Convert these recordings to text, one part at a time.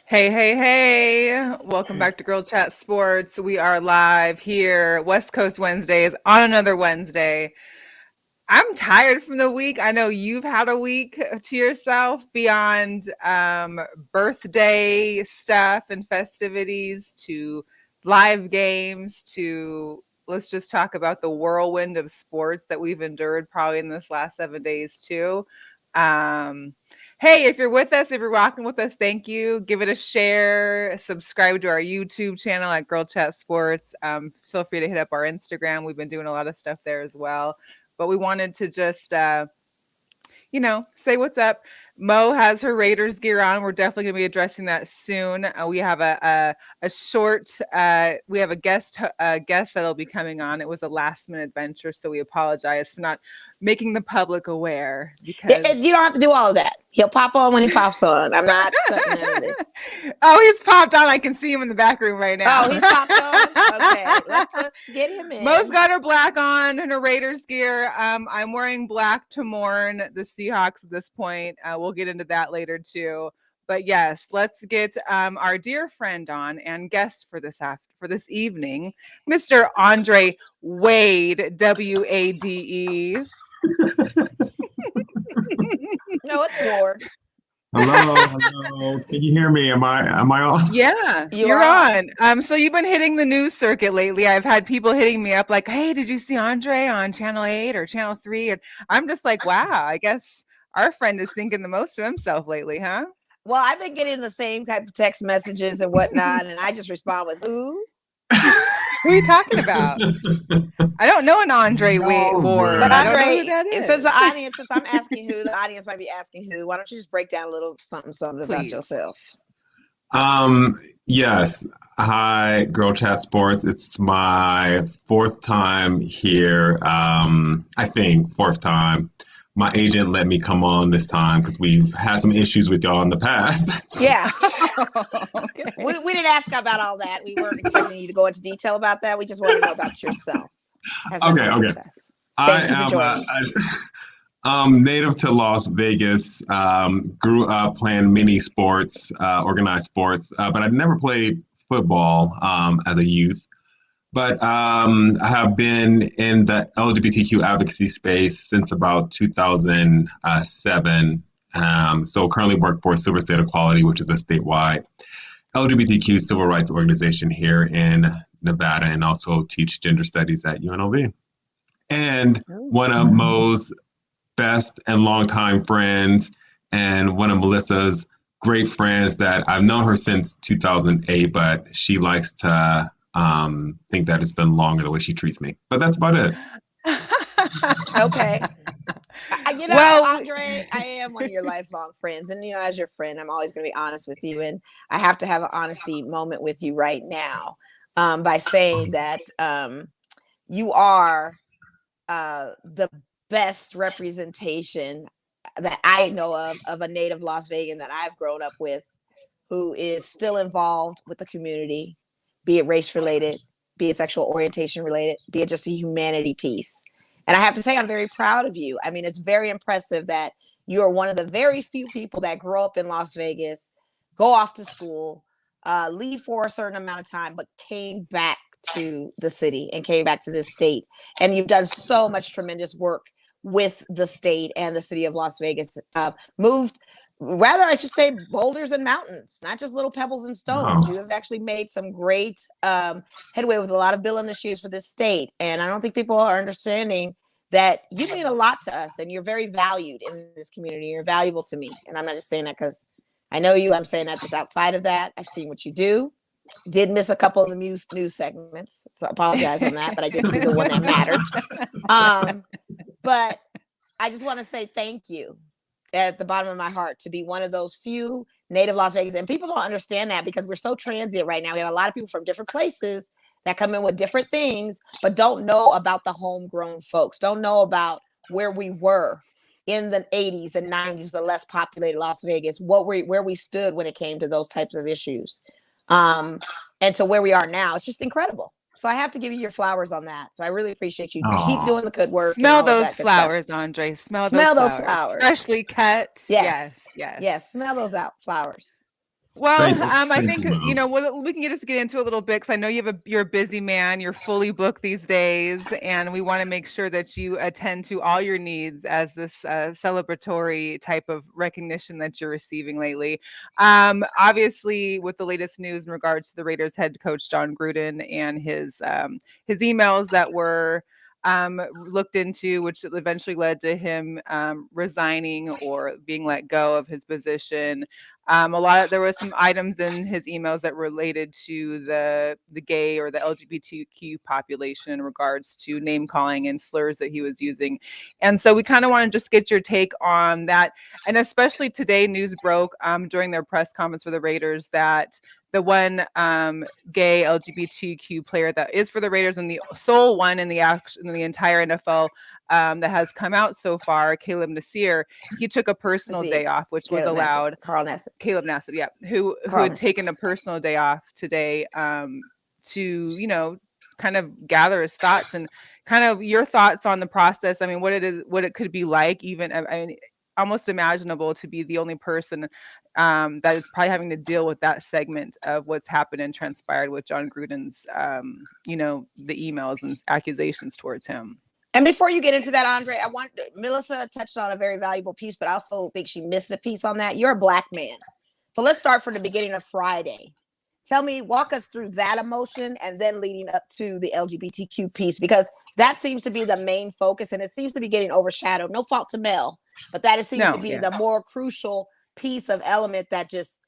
Hey, hey, hey. Welcome back to Girl Chat Sports. We are live here, West Coast Wednesdays, on another Wednesday. I'm tired from the week. I know you've had a week to yourself beyond birthday stuff and festivities to live games to let's just talk about the whirlwind of sports that we've endured probably in this last 7 days too. Um, Hey, if you're with us, if you're rocking with us, thank you. Give it a share. Subscribe to our YouTube channel at Girl Chat Sports. Feel free to hit up our Instagram. We've been doing a lot of stuff there as well. But we wanted to just, say what's up. Mo has her Raiders gear on. We're definitely going to be addressing that soon. We have a short. We have a guest that'll be coming on. It was a last minute venture, so we apologize for not making the public aware because you don't have to do all of that. He'll pop on when he pops on. I'm not starting none of this. Oh, he's popped on. I can see him in the back room right now. Oh, he's popped on? Okay, let's get him in. Mo's got her black on and her Raiders gear. I'm wearing black to mourn the Seahawks at this point. We'll get into that later too. But yes, let's get our dear friend on and guest for this evening, Mr. Andre Wade, Wade. No, it's Ward. Hello. Can you hear me? Am I on? Yeah, you're on. So you've been hitting the news circuit lately. I've had people hitting me up like, "Hey, did you see Andre on Channel 8 or Channel 3?" And I'm just like, "Wow, I guess our friend is thinking the most of himself lately, huh?" Well, I've been getting the same type of text messages and whatnot, and I just respond with who? Who are you talking about? I don't know an Andre Ward. But I don't know Andre, who that is. since I'm asking who, the audience might be asking who. Why don't you just break down a little something about yourself? Yes. Hi, Girl Chat Sports. It's my fourth time here. I think fourth time. My agent let me come on this time because we've had some issues with y'all in the past. Yeah. Okay. We didn't ask about all that. We weren't expecting you to go into detail about that. We just want to know about yourself. Okay. Thank you for joining me. I'm native to Las Vegas. Grew up playing mini sports, organized sports, but I never played football as a youth. But I have been in the LGBTQ advocacy space since about 2007. So currently work for Silver State Equality, which is a statewide LGBTQ civil rights organization here in Nevada, and also teach gender studies at UNLV. And one of Mo's best and longtime friends, and one of Melissa's great friends that I've known her since 2008, but she likes to think that it's been longer the way she treats me. But that's about it. Okay. Andre, I am one of your lifelong friends. And, as your friend, I'm always going to be honest with you. And I have to have an honesty moment with you right now by saying that you are the best representation that I know of a native Las Vegan that I've grown up with who is still involved with the community, be it race related, be it sexual orientation related, be it just a humanity piece. And I have to say, I'm very proud of you. I mean, it's very impressive that you are one of the very few people that grow up in Las Vegas, go off to school, leave for a certain amount of time, but came back to the city and came back to this state. And you've done so much tremendous work with the state and the city of Las Vegas. I should say boulders and mountains, not just little pebbles and stones. You have actually made some great headway with a lot of billing issues for this state. And I don't think people are understanding that you mean a lot to us and you're very valued in this community. You're valuable to me. And I'm not just saying that because I know you. I'm saying that just outside of that. I've seen what you do. Did miss a couple of the news segments. So I apologize on that, but I did see the one that mattered. But I just want to say thank you at the bottom of my heart to be one of those few native Las Vegas. And people don't understand that because we're so transient right now. We have a lot of people from different places that come in with different things, but don't know about the homegrown folks, don't know about where we were in the 80s and 90s, the less populated Las Vegas, where we stood when it came to those types of issues. And to where we are now, it's just incredible. So I have to give you your flowers on that. So I really appreciate you. Keep doing the good work. Smell those flowers, Andre. Smell those flowers. Freshly cut. Yes. Smell those flowers. Well, Straight, I straight think email. we can just get into a little bit because I know you're a busy man. You're fully booked these days, and we want to make sure that you attend to all your needs as this celebratory type of recognition that you're receiving lately. Obviously, with the latest news in regards to the Raiders head coach John Gruden and his emails that were looked into, which eventually led to him resigning or being let go of his position. There was some items in his emails that related to the gay or the LGBTQ population in regards to name calling and slurs that he was using. And so we kind of want to just get your take on that. And especially today, news broke during their press conference for the Raiders that the one gay LGBTQ player that is for the Raiders and the sole one in the entire NFL that has come out so far, Caleb Nasir, he took a personal day off, which was allowed. Caleb Nassib, yeah, who had taken a personal day off today to kind of gather his thoughts and kind of your thoughts on the process. I mean, what it could be like, even I mean, almost imaginable to be the only person that is probably having to deal with that segment of what's happened and transpired with John Gruden's, the emails and accusations towards him. And before you get into that, Andre, Melissa touched on a very valuable piece, but I also think she missed a piece on that. You're a Black man. So let's start from the beginning of Friday. Walk us through that emotion and then leading up to the LGBTQ piece, because that seems to be the main focus and it seems to be getting overshadowed. No fault to Mel, but that seems to be the more crucial piece of element that just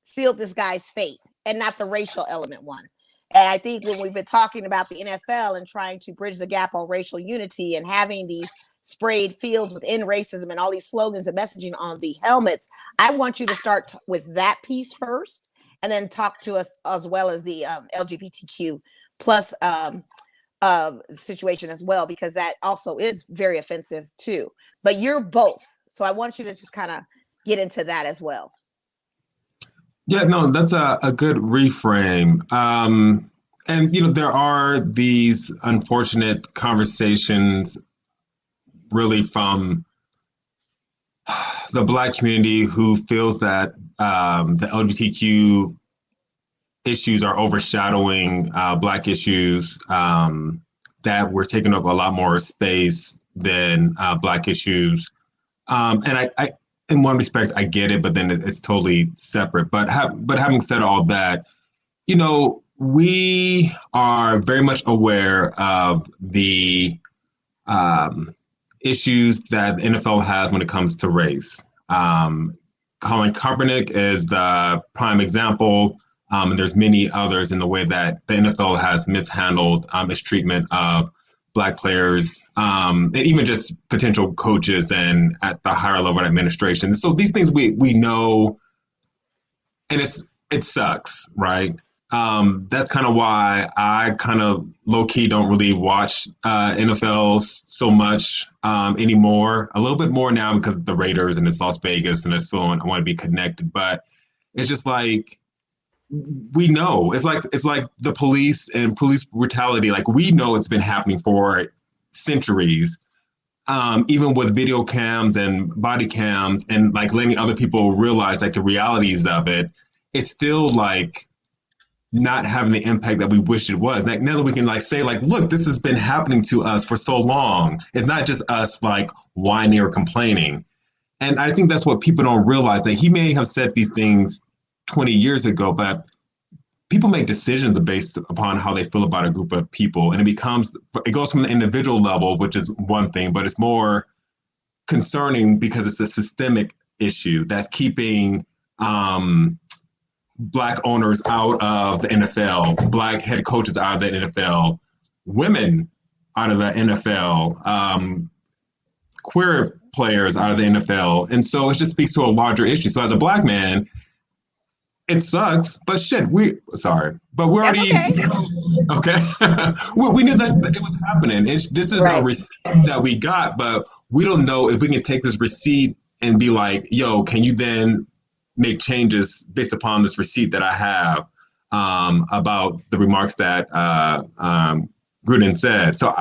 sealed this guy's fate and not the racial element one. And I think when we've been talking about the NFL and trying to bridge the gap on racial unity and having these sprayed fields within racism and all these slogans and messaging on the helmets, I want you to start with that piece first and then talk to us as well as the LGBTQ plus situation as well, because that also is very offensive too. But you're both. So I want you to just kind of get into that as well. Yeah, no, that's a good reframe. And there are these unfortunate conversations really from the Black community who feels that the LGBTQ issues are overshadowing Black issues, that we're taking up a lot more space than Black issues. And I in one respect, I get it, but then it's totally separate. But having said all that, we are very much aware of the issues that the NFL has when it comes to race. Colin Kaepernick is the prime example, and there's many others in the way that the NFL has mishandled its treatment of Black players, and even just potential coaches and at the higher level administration. So these things we know, and it sucks, right? That's kind of why I kind of low-key don't really watch NFL so much anymore. A little bit more now because of the Raiders and it's Las Vegas and it's feeling I want to be connected. But it's just like, we know it's like the police and police brutality. Like, we know it's been happening for centuries, even with video cams and body cams and like letting other people realize like the realities of it. It's still like not having the impact that we wish it was. Like, now that we can like say like, look, this has been happening to us for so long. It's not just us like whining or complaining. And I think that's what people don't realize, that he may have said these things 20 years ago, but people make decisions based upon how they feel about a group of people. And it goes from the individual level, which is one thing, but it's more concerning because it's a systemic issue that's keeping Black owners out of the NFL, Black head coaches out of the NFL, women out of the NFL, queer players out of the NFL. And so it just speaks to a larger issue. So as a Black man, it sucks, but shit, we're already, okay. we knew that it was happening. This is a receipt that we got, but we don't know if we can take this receipt and be like, yo, can you then make changes based upon this receipt that I have about the remarks that Gruden said. So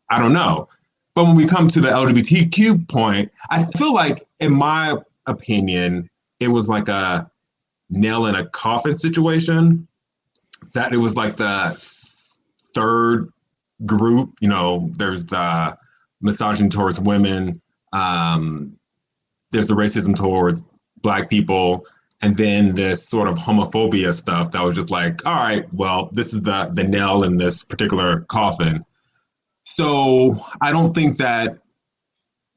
I don't know. But when we come to the LGBTQ point, I feel like, in my opinion, it was like nail in a coffin situation, that it was like the third group. There's the misogyny towards women, there's the racism towards Black people, and then this sort of homophobia stuff that was just like, all right, well, this is the nail in this particular coffin. So I don't think that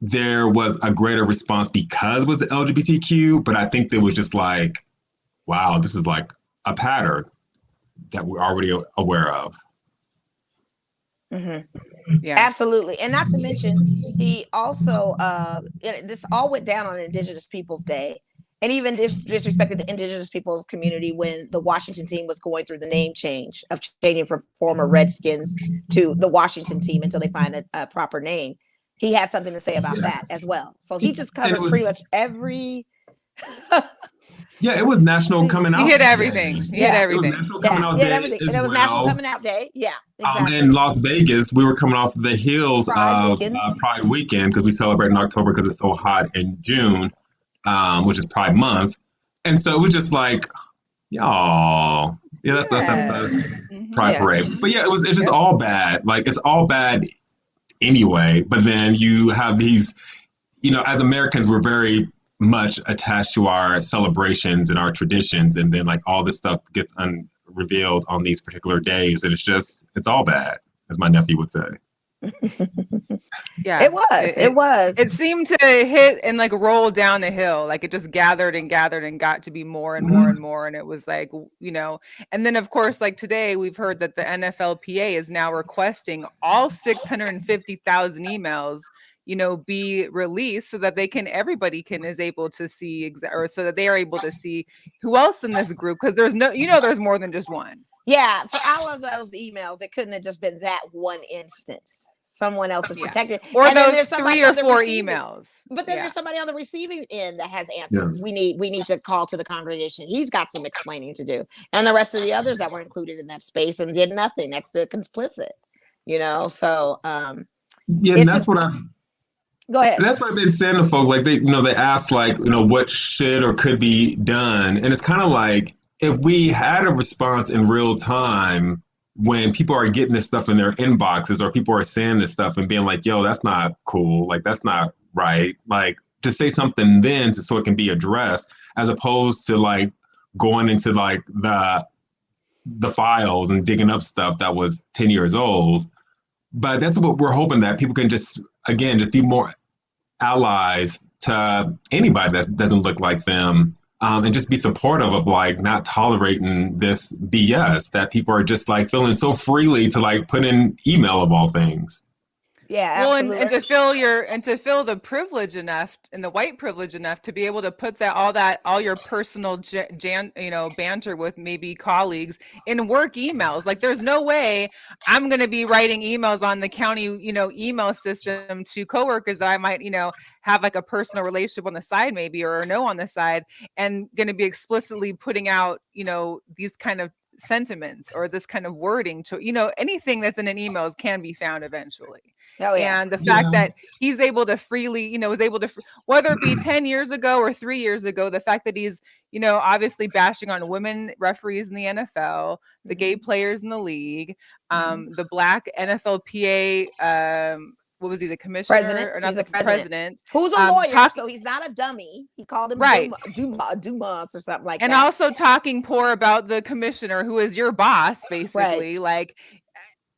there was a greater response because it was the LGBTQ, but I think there was just like, wow, this is like a pattern that we're already aware of. Mm-hmm. Yeah, absolutely. And not to mention, he also, this all went down on Indigenous Peoples Day, and even disrespected the Indigenous Peoples community when the Washington team was going through the name change of changing from former Redskins to the Washington team until they find a proper name. He had something to say about that as well. So he just covered pretty much every. Yeah, it was National Coming Out. He hit everything. He hit everything. It was National Coming Out Day. And it was National Coming Out Day. Yeah, exactly. In Las Vegas, we were coming off the heels of Pride Weekend because we celebrate in October because it's so hot in June, which is Pride Month. And so it was just like, y'all, that's the Pride Parade. But yeah, it's just all bad. Like, it's all bad anyway. But then you have these, as Americans, we're very much attached to our celebrations and our traditions, and then like all this stuff gets revealed on these particular days, and it's all bad, as my nephew would say. Yeah, it was. It seemed to hit and like roll down a hill. Like it just gathered and got to be more and more and more. And it was like, and then of course, like today we've heard that the NFLPA is now requesting all 650,000 emails be released so that everybody is able to see or so that they are able to see who else in this group, because there's there's more than just one. Yeah, for all of those emails, it couldn't have just been that one instance. Someone else is protected, or and those 3 or 4 emails. But then there's somebody on the receiving end that has answered. Yeah. We need to call to the congregation. He's got some explaining to do, and the rest of the others that were included in that space and did nothing. That's the complicit, So and that's what Go ahead. And that's what I've been saying to folks. Like they ask like, what should or could be done. And it's kind of like, if we had a response in real time when people are getting this stuff in their inboxes, or people are saying this stuff and being like, yo, that's not cool. Like, that's not right. Like, to say something then so it can be addressed, as opposed to like going into like the files and digging up stuff that was 10 years old. But that's what we're hoping, that people can just be more allies to anybody that doesn't look like them, and just be supportive of like not tolerating this BS that people are just like feeling so freely to like put in email of all things. Yeah, well, and to feel the privilege enough and the white privilege enough to be able to put all your personal banter with maybe colleagues in work emails. Like, there's no way I'm going to be writing emails on the county email system to coworkers that I might have like a personal relationship on the side maybe, or know on the side, and going to be explicitly putting out these kind of sentiments or this kind of wording to anything that's in an email can be found eventually. Oh, yeah. And the fact that he's able to freely whether it be 10 years ago or 3 years ago, the fact that he's obviously bashing on women referees in the NFL, the gay players in the league, the Black NFLPA, what was he, the commissioner? President. Or not the president. Who's a lawyer, so he's not a dummy. He called him Dumas or something like that. And also talking poor about the commissioner, who is your boss, basically. Right. Like,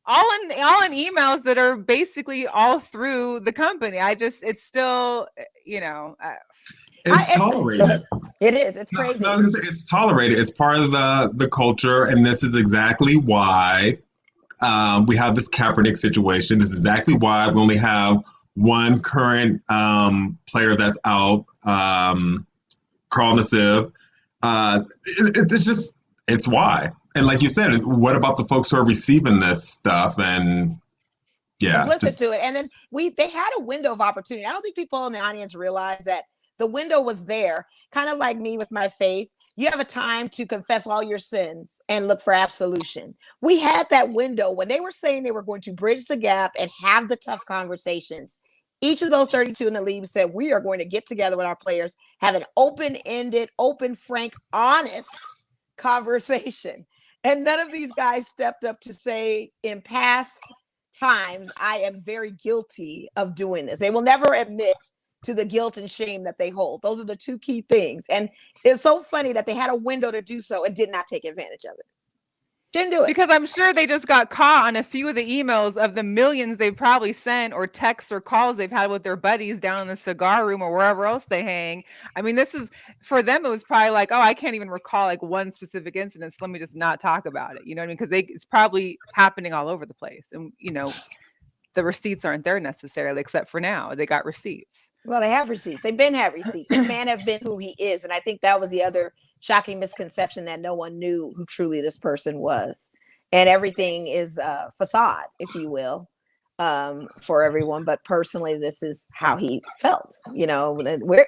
all in emails that are basically all through the company. It's still, it's tolerated. It is. It's crazy. No, it's tolerated. It's part of the culture, and this is exactly why we have this Kaepernick situation. This is exactly why we only have one current player that's out, Carl Nassib. It's why. And like you said, what about the folks who are receiving this stuff? And complicit to it. And then they had a window of opportunity. I don't think people in the audience realize that the window was there, kind of like me with my faith. You have a time to confess all your sins and look for absolution. We had that window when they were saying they were going to bridge the gap and have the tough conversations. Each of those 32 in the league said, we are going to get together with our players, have an open-ended, open, frank, honest conversation. And none of these guys stepped up to say, in past times, I am very guilty of doing this. They will never admit to the guilt and shame that they hold. Those are the two key things. And it's so funny that they had a window to do so and did not take advantage of it. Didn't do it. Because I'm sure they just got caught on a few of the emails of the millions they've probably sent, or texts or calls they've had with their buddies down in the cigar room or wherever else they hang. I mean, this is, for them, it was probably like, oh, I can't even recall like one specific incident, so let me just not talk about it. You know what I mean? Because it's probably happening all over the place. And, you know, the receipts aren't there necessarily, except for now. They got receipts. Well, they have receipts. They've been have receipts. This man has been who he is. And I think that was the other shocking misconception, that no one knew who truly this person was. And everything is a facade, if you will, for everyone. But personally, this is how he felt. You know,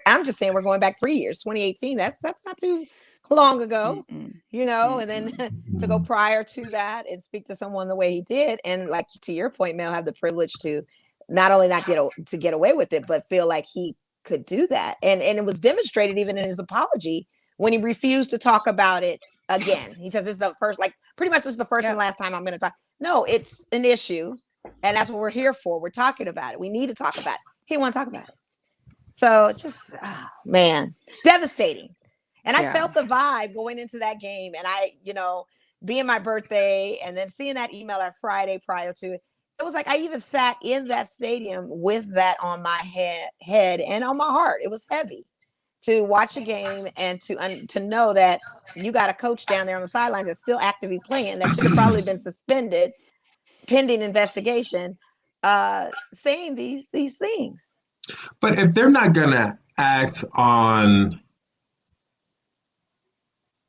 I'm just saying, we're going back 3 years, 2018. That's not too long ago, you know, and then to go prior to that and speak to someone the way he did. And like, to your point, Mel, have the privilege to not only not get away with it, but feel like he could do that. And it was demonstrated even in his apology when he refused to talk about it again. He says, this is the first, like, pretty much this is the first and last time I'm going to talk. No, it's an issue. And that's what we're here for. We're talking about it. We need to talk about it. He didn't want to talk about it. So it's just, man, devastating. And I felt the vibe going into that game. And I, you know, being my birthday and then seeing that email that Friday prior to it, it was like I even sat in that stadium with that on my head and on my heart. It was heavy to watch a game and to know that you got a coach down there on the sidelines that's still actively playing, that should have probably been suspended pending investigation, saying these things. But if they're not going to act on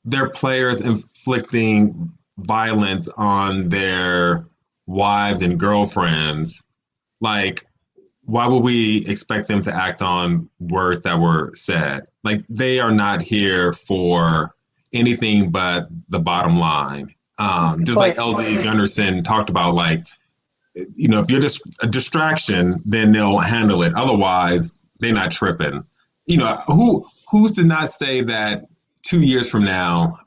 their players inflicting violence on their wives and girlfriends, like, why would we expect them to act on words that were said? Like, they are not here for anything but the bottom line. Just like LZ Gunderson talked about, like, you know, if you're just a distraction, then they'll handle it. Otherwise, they're not tripping. You know, who's to not say that 2 years from now,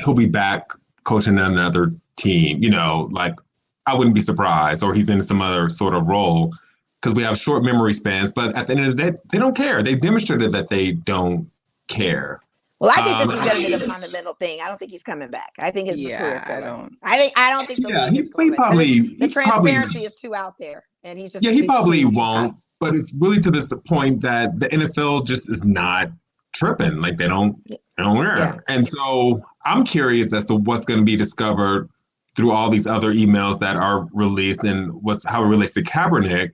he'll be back coaching another team? You know, like, I wouldn't be surprised, or he's in some other sort of role, because we have short memory spans. But at the end of the day, they don't care. They demonstrated that they don't care. Well, I think this is going to be the fundamental thing. I don't think he's coming back. I think it's the career killer. I don't think the league is going back. The transparency is too out there, and he's just he probably won't. But it's really to this point that the NFL just is not tripping. Like, they don't care. Yeah. And so I'm curious as to what's going to be discovered through all these other emails that are released, and how it relates to Kaepernick.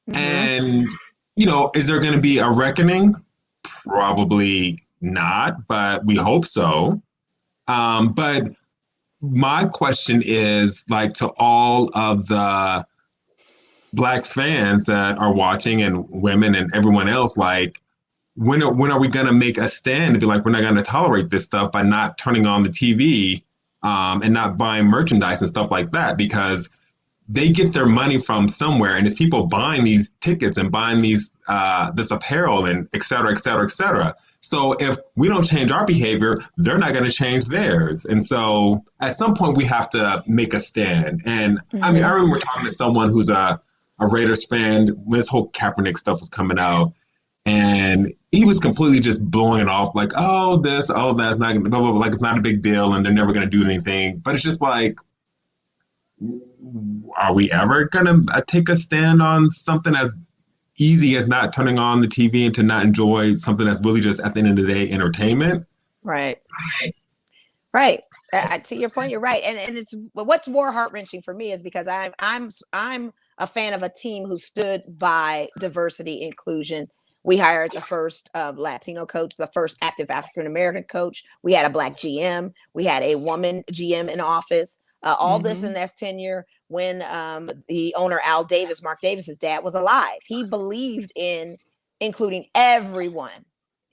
And, you know, is there going to be a reckoning? Probably not, but we hope so. But my question is, like, to all of the Black fans that are watching, and women and everyone else, like, when are we going to make a stand and be like, we're not going to tolerate this stuff by not turning on the TV and not buying merchandise and stuff like that? Because they get their money from somewhere, and it's people buying these tickets and buying these this apparel and et cetera, et cetera, et cetera. So if we don't change our behavior, they're not going to change theirs. And so at some point we have to make a stand. And I mean, I remember talking to someone who's a Raiders fan when this whole Kaepernick stuff was coming out, and he was completely just blowing it off, like, oh, this, oh, that's not, blah, blah, blah, like, it's not a big deal and they're never going to do anything. But it's just like, are we ever going to take a stand on something as easy as not turning on the TV and to not enjoy something that's really just, at the end of the day, entertainment? Right. To your point, you're right. And it's what's more heart-wrenching for me is because I'm a fan of a team who stood by diversity, inclusion. We hired the first Latino coach, the first active African-American coach. We had a Black GM. We had a woman GM in office. All this in that tenure when the owner, Al Davis, Mark Davis's dad, was alive. He believed in including everyone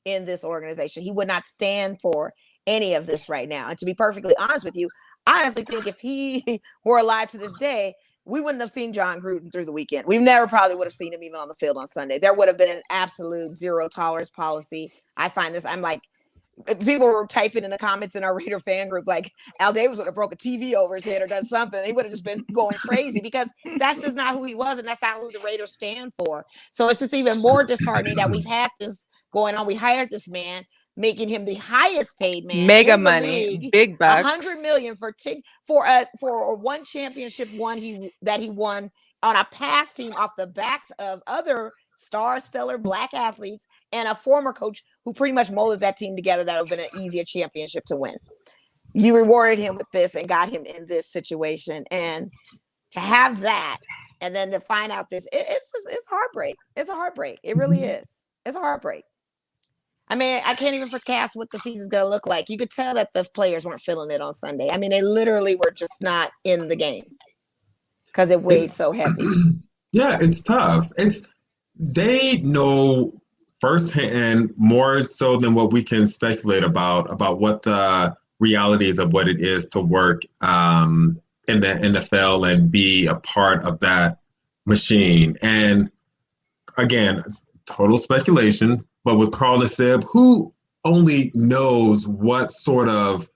in this organization. He would not stand for any of this right now. And to be perfectly honest with you, I honestly think if he were alive to this day, we wouldn't have seen John Gruden through the weekend. We never probably would have seen him even on the field on Sunday. There would have been an absolute zero tolerance policy. I find this, I'm like, people were typing in the comments in our Raider fan group, like Al Davis would have broke a TV over his head or done something. He would have just been going crazy because that's just not who he was. And that's not who the Raiders stand for. So it's just even more disheartening that we've had this going on. We hired this man, making him the highest paid man mega in the money, league, big bucks, $100 million for one championship that he won on a past team off the backs of other stellar black athletes and a former coach who pretty much molded that team together. That would have been an easier championship to win. You rewarded him with this and got him in this situation, and to have that, and then to find out this, it's heartbreak. It's a heartbreak. It really is. It's a heartbreak. I mean, I can't even forecast what the season's going to look like. You could tell that the players weren't feeling it on Sunday. I mean, they literally were just not in the game because it weighed so heavy. Yeah, it's tough. They know firsthand more so than what we can speculate about what the realities of what it is to work in the NFL and be a part of that machine. And again, it's total speculation, but with Carl Nassib, who only knows what sort of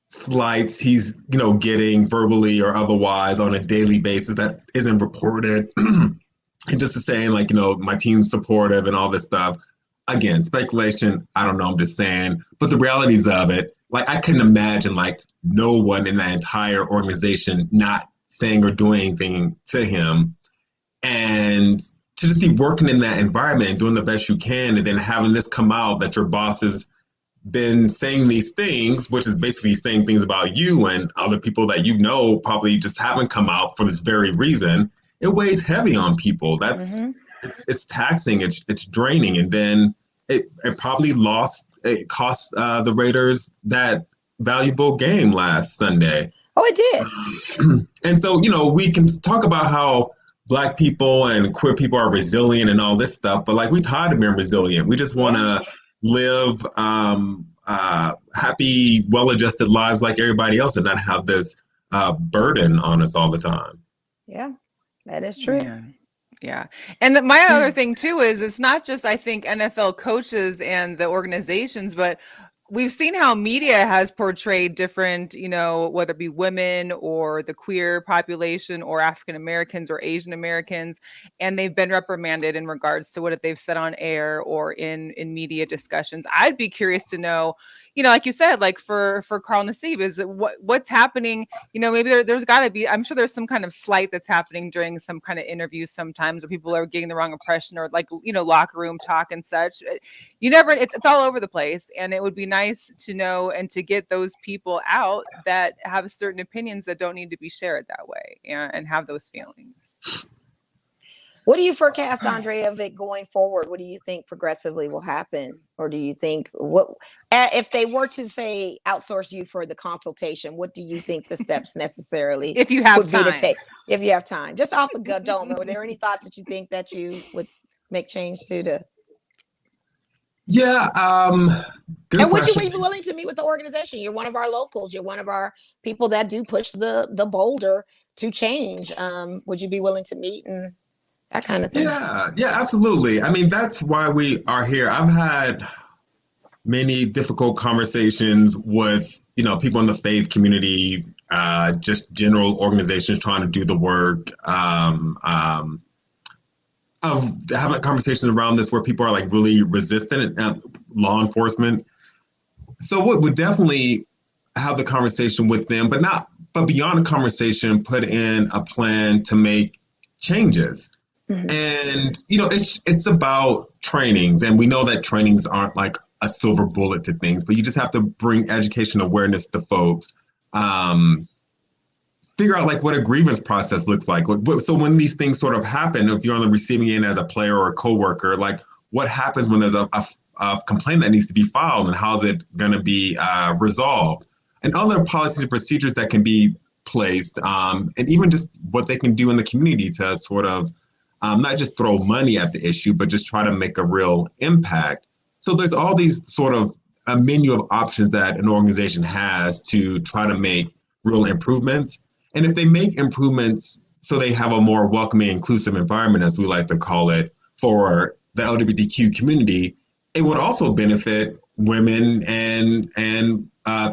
slights he's getting verbally or otherwise on a daily basis that isn't reported. And just saying like, my team's supportive and all this stuff. Again, speculation, I don't know, I'm just saying. But the realities of it, like I couldn't imagine like no one in that entire organization not saying or doing anything to him. And to just be working in that environment and doing the best you can, and then having this come out that your boss has been saying these things, which is basically saying things about you and other people that probably just haven't come out for this very reason. It weighs heavy on people. That's it's taxing, it's draining, and then it probably cost the Raiders that valuable game last Sunday. Oh, it did. And so we can talk about how Black people and queer people are resilient and all this stuff, but like we're tired of being resilient. We just want to live happy, well-adjusted lives like everybody else and not have this burden on us all the time. Yeah, that is true. Yeah. And my other thing too is it's not just, I think, NFL coaches and the organizations, but we've seen how media has portrayed different, whether it be women or the queer population or African Americans or Asian Americans, and they've been reprimanded in regards to what they've said on air or in media discussions. I'd be curious to know, like you said, like for Carl Nassib, is what's happening? Maybe there's got to be. I'm sure there's some kind of slight that's happening during some kind of interviews sometimes, where people are getting the wrong impression or like locker room talk and such. It's all over the place, and it would be nice to know and to get those people out that have certain opinions that don't need to be shared that way and have those feelings. What do you forecast, Andre, of it going forward? What do you think progressively will happen? Or do you think if they were to say outsource you for the consultation, what do you think the steps necessarily if you have would time? Be to take? If you have time, just off the dome, were there any thoughts that you think that you would make change to? Yeah. And question. would you be willing to meet with the organization? You're one of our locals. You're one of our people that do push the boulder to change. Would you be willing to meet and that kind of thing? Yeah, absolutely. I mean, that's why we are here. I've had many difficult conversations with, people in the faith community, just general organizations trying to do the work. Of having conversations around this where people are like really resistant law enforcement. So we would definitely have the conversation with them, but beyond the conversation, put in a plan to make changes. Mm-hmm. And, it's about trainings, and we know that trainings aren't like a silver bullet to things, but you just have to bring education awareness to folks. Figure out like what a grievance process looks like. So when these things sort of happen, if you're on the receiving end as a player or a coworker, like what happens when there's a complaint that needs to be filed, and how's it going to be resolved, and other policies and procedures that can be placed, and even just what they can do in the community to sort of not just throw money at the issue, but just try to make a real impact. So there's all these sort of a menu of options that an organization has to try to make real improvements. And if they make improvements so they have a more welcoming, inclusive environment, as we like to call it, for the LGBTQ community, it would also benefit women and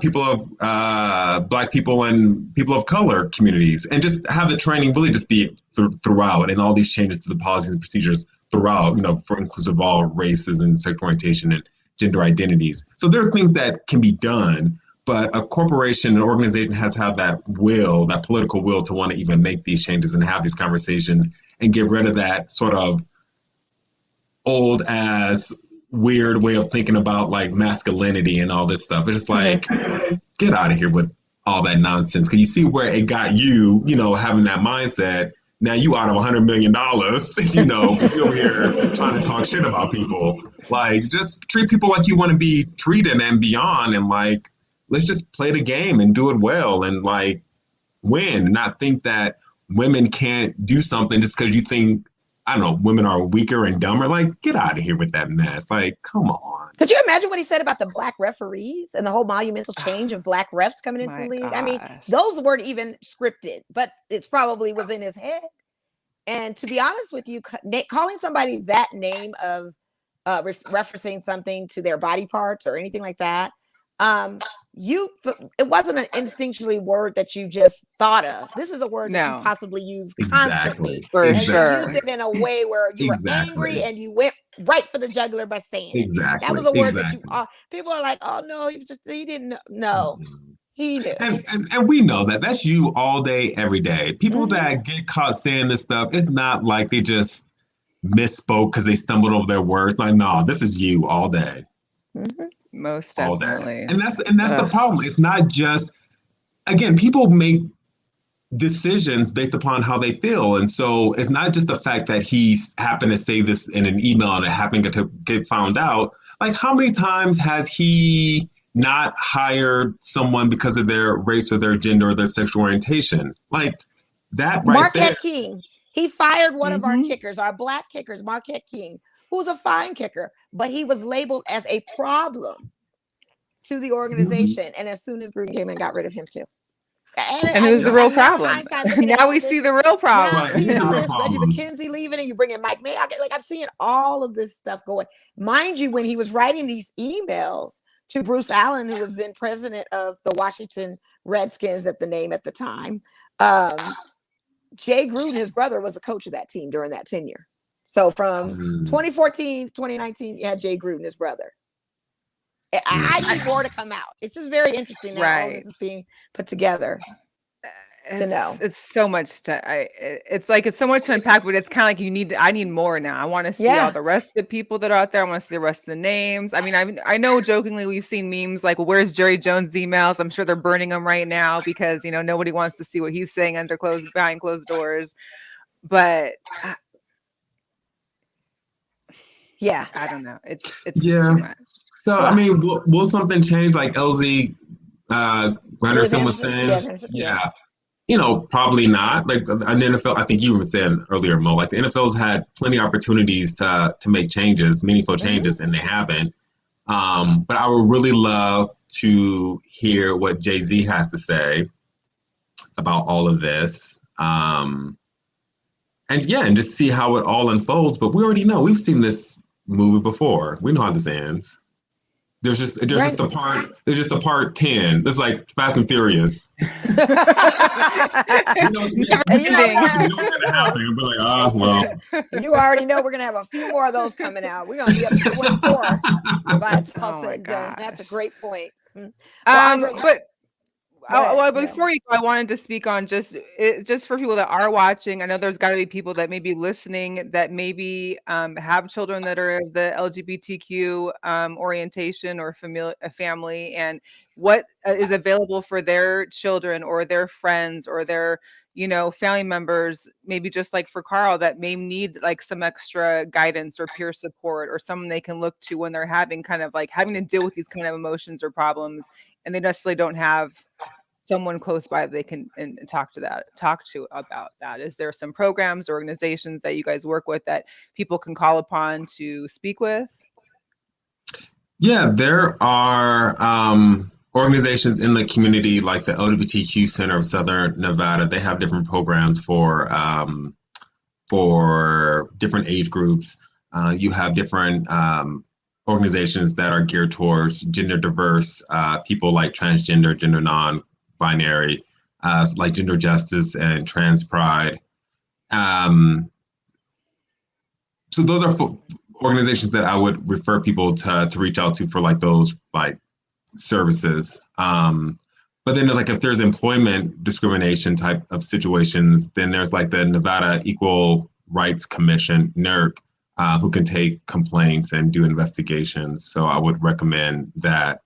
people of Black people and people of color communities, and just have the training really just be throughout, and all these changes to the policies and procedures throughout, for inclusive of all races and sexual orientation and gender identities. So there are things that can be done, but a corporation, an organization has to have that will, that political will to want to even make these changes and have these conversations and get rid of that sort of old as weird way of thinking about like masculinity and all this stuff. It's just like, get out of here with all that nonsense. Because you see where it got you, having that mindset. Now you out of $100 million, you're over here trying to talk shit about people. Like, just treat people like you want to be treated and beyond. And like, let's just play the game and do it well and like win. Not think that women can't do something just because you think, I don't know, women are weaker and dumber. Like, get out of here with that mess. Like, come on. Could you imagine what he said about the Black referees and the whole monumental change of Black refs coming into the league? Gosh. I mean, those weren't even scripted, but it probably was in his head. And to be honest with you, calling somebody that name of referencing something to their body parts or anything like that, it wasn't an instinctually word that you just thought of. This is a word that you possibly use constantly. For sure. You used it in a way where you were angry and you went right for the jugular by saying it. That was a word that you people are like, oh no, he didn't know. No, he knew. And we know that. That's you all day, every day. People that get caught saying this stuff, it's not like they just misspoke because they stumbled over their words. Like, no, this is you all day. Most definitely. And that's the problem. It's not just, again, people make decisions based upon how they feel. And so it's not just the fact that he happened to say this in an email and it happened to get found out. Like, how many times has he not hired someone because of their race or their gender or their sexual orientation? Like that right Marquette there. King. He fired one of our kickers, our Black kickers, Marquette King, who's a fine kicker, but he was labeled as a problem to the organization. And as soon as Gruden came in, got rid of him too. And who's the real problem? Now we see the real problem. Now see all this Reggie McKenzie leaving, and you bring in Mike May. I'm seeing all of this stuff going. Mind you, when he was writing these emails to Bruce Allen, who was then president of the Washington Redskins at the time, Jay Gruden, his brother, was the coach of that team during that tenure. So from 2014 to 2019, you had Jay Gruden, his brother. I need more to come out. It's just very interesting that all this is being put together. To know it's so much it's so much to unpack, but it's kind of like I need more now. I want to see all the rest of the people that are out there. I want to see the rest of the names. I mean, I know jokingly we've seen memes like, well, where's Jerry Jones' emails? I'm sure they're burning them right now because nobody wants to see what he's saying behind closed doors. But I don't know. It's too much. So I mean, will something change? Like LZ Granderson was saying, probably not. Like the NFL, I think you were saying earlier, Mo, like the NFL's had plenty of opportunities to make changes, meaningful changes, and they haven't. But I would really love to hear what Jay-Z has to say about all of this. And just see how it all unfolds. But we already know, we've seen this movie before. We know how this ends. There's just a part 10. It's like Fast and Furious. Never You already know we're gonna have a few more of those coming out. We're gonna be up to 24 by it's all said and done. That's a great point. Before you go, I wanted to speak on just for people that are watching. I know there's got to be people that may be listening that maybe have children that are of the LGBTQ orientation or family, and what is available for their children or their friends or their family members, maybe just like for Carl, that may need like some extra guidance or peer support or someone they can look to when they're having to deal with these kind of emotions or problems, and they necessarily don't have someone close by that they can talk to about that. Is there some programs or organizations that you guys work with that people can call upon to speak with? Yeah, there are organizations in the community, like the LGBTQ Center of Southern Nevada, they have different programs for different age groups. You have different organizations that are geared towards gender diverse people, like transgender, gender non-binary, like Gender Justice and Trans Pride. So those are organizations that I would refer people to reach out to for like those like services. But then like if there's employment discrimination type of situations, then there's like the Nevada Equal Rights Commission, NERC, who can take complaints and do investigations. So I would recommend that.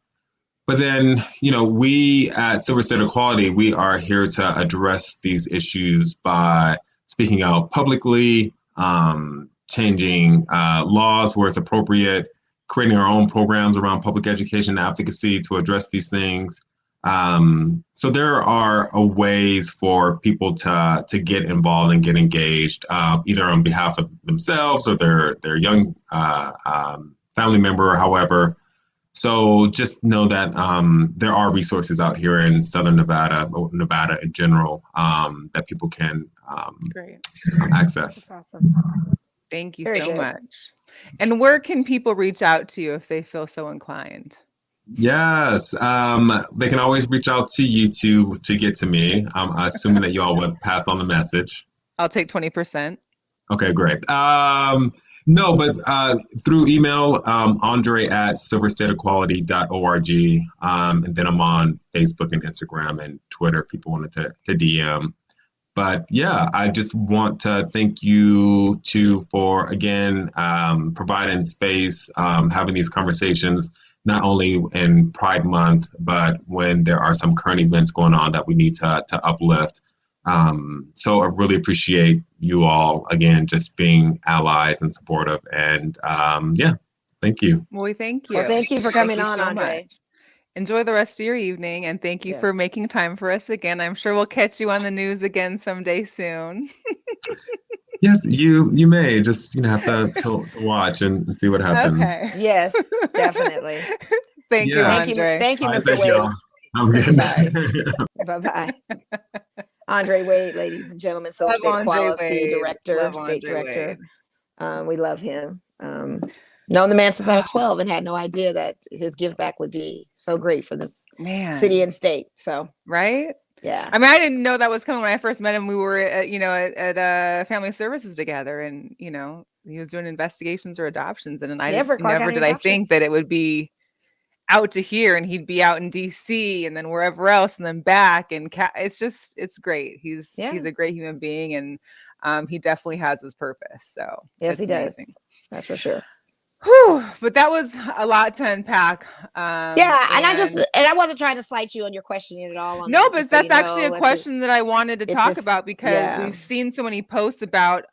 But then, we at Silver State Equality, we are here to address these issues by speaking out publicly, changing laws where it's appropriate, creating our own programs around public education and advocacy to address these things. So there are ways for people to get involved and get engaged, either on behalf of themselves or their young family member, or however. So just know that there are resources out here in Southern Nevada, or Nevada in general, that people can access. That's awesome. Thank you Very so good. much. And where can people reach out to you if they feel so inclined? Yes, they can always reach out to you to get to me. I'm assuming that y'all would pass on the message. I'll take 20%. Okay, great. No, but through email, Andre at silverstateequality.org. And then I'm on Facebook and Instagram and Twitter if people wanted to DM. But yeah, I just want to thank you too for, again, providing space, having these conversations, not only in Pride Month, but when there are some current events going on that we need to uplift. So I really appreciate you all, again, just being allies and supportive. And yeah, thank you. Well, thank you. Well, thank you for coming Thank you on, so Andre. much. Enjoy the rest of your evening, and thank you for Yes. making time for us again. I'm sure we'll catch you on the news again someday soon. Yes, you may just have to watch and see what happens. Okay. Yes, definitely. Thank you, Yeah. Andre. Thank you, All right, Mr. thank Wade. y'all. Have a good Bye-bye. Andre Wade, ladies and gentlemen, Silver Love State Andre Equality Wade. Director, Love State Andre Director. Wade. We love him. Known the man since I was 12 and had no idea that his give back would be so great for this city and state. So, right? Yeah. I mean, I didn't know that was coming when I first met him. We were at family services together, and he was doing investigations or adoptions, and I never did I think that it would be out to here, and he'd be out in DC and then wherever else and then back, and it's great. He's a great human being, and he definitely has his purpose. So yes, he amazing. does. That's for sure. Whew, but that was a lot to unpack. And I wasn't trying to slight you on your question at all. No, but that's actually a question that I wanted to talk about, because we've seen so many posts about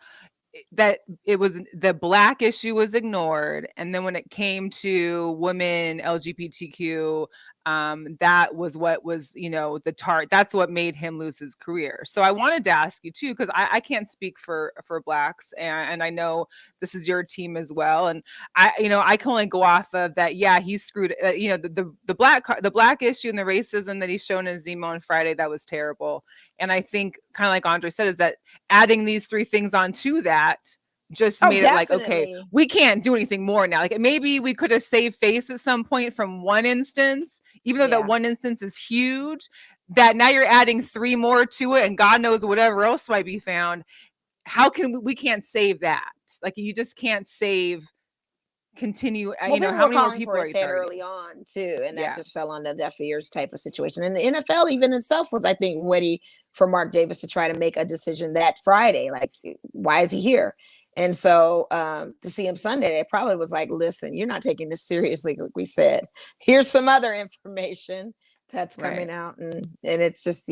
that it was the Black issue was ignored, and then when it came to women, LGBTQ, that was what was that's what made him lose his career. So I wanted to ask you too, because I can't speak for Blacks, and I know this is your team as well, and I can only go off of that. Yeah, he screwed the Black issue and the racism that he's shown in Zemo on Friday, that was terrible. And I think, kind of like Andre said, is that adding these three things onto that just made it like, okay, we can't do anything more now. Like, maybe we could have saved face at some point from one instance, even though that one instance is huge, that now you're adding three more to it, and God knows whatever else might be found. How can we can't save that? Like, you just can't continue. How many more people are you targeting? Early on too, and that just fell on the deaf ears type of situation. And the NFL even itself was, I think, ready for Mark Davis to try to make a decision that Friday. Like, why is he here? And so to see him Sunday, it probably was like, listen, you're not taking this seriously. Like we said, here's some other information that's coming out, and it's just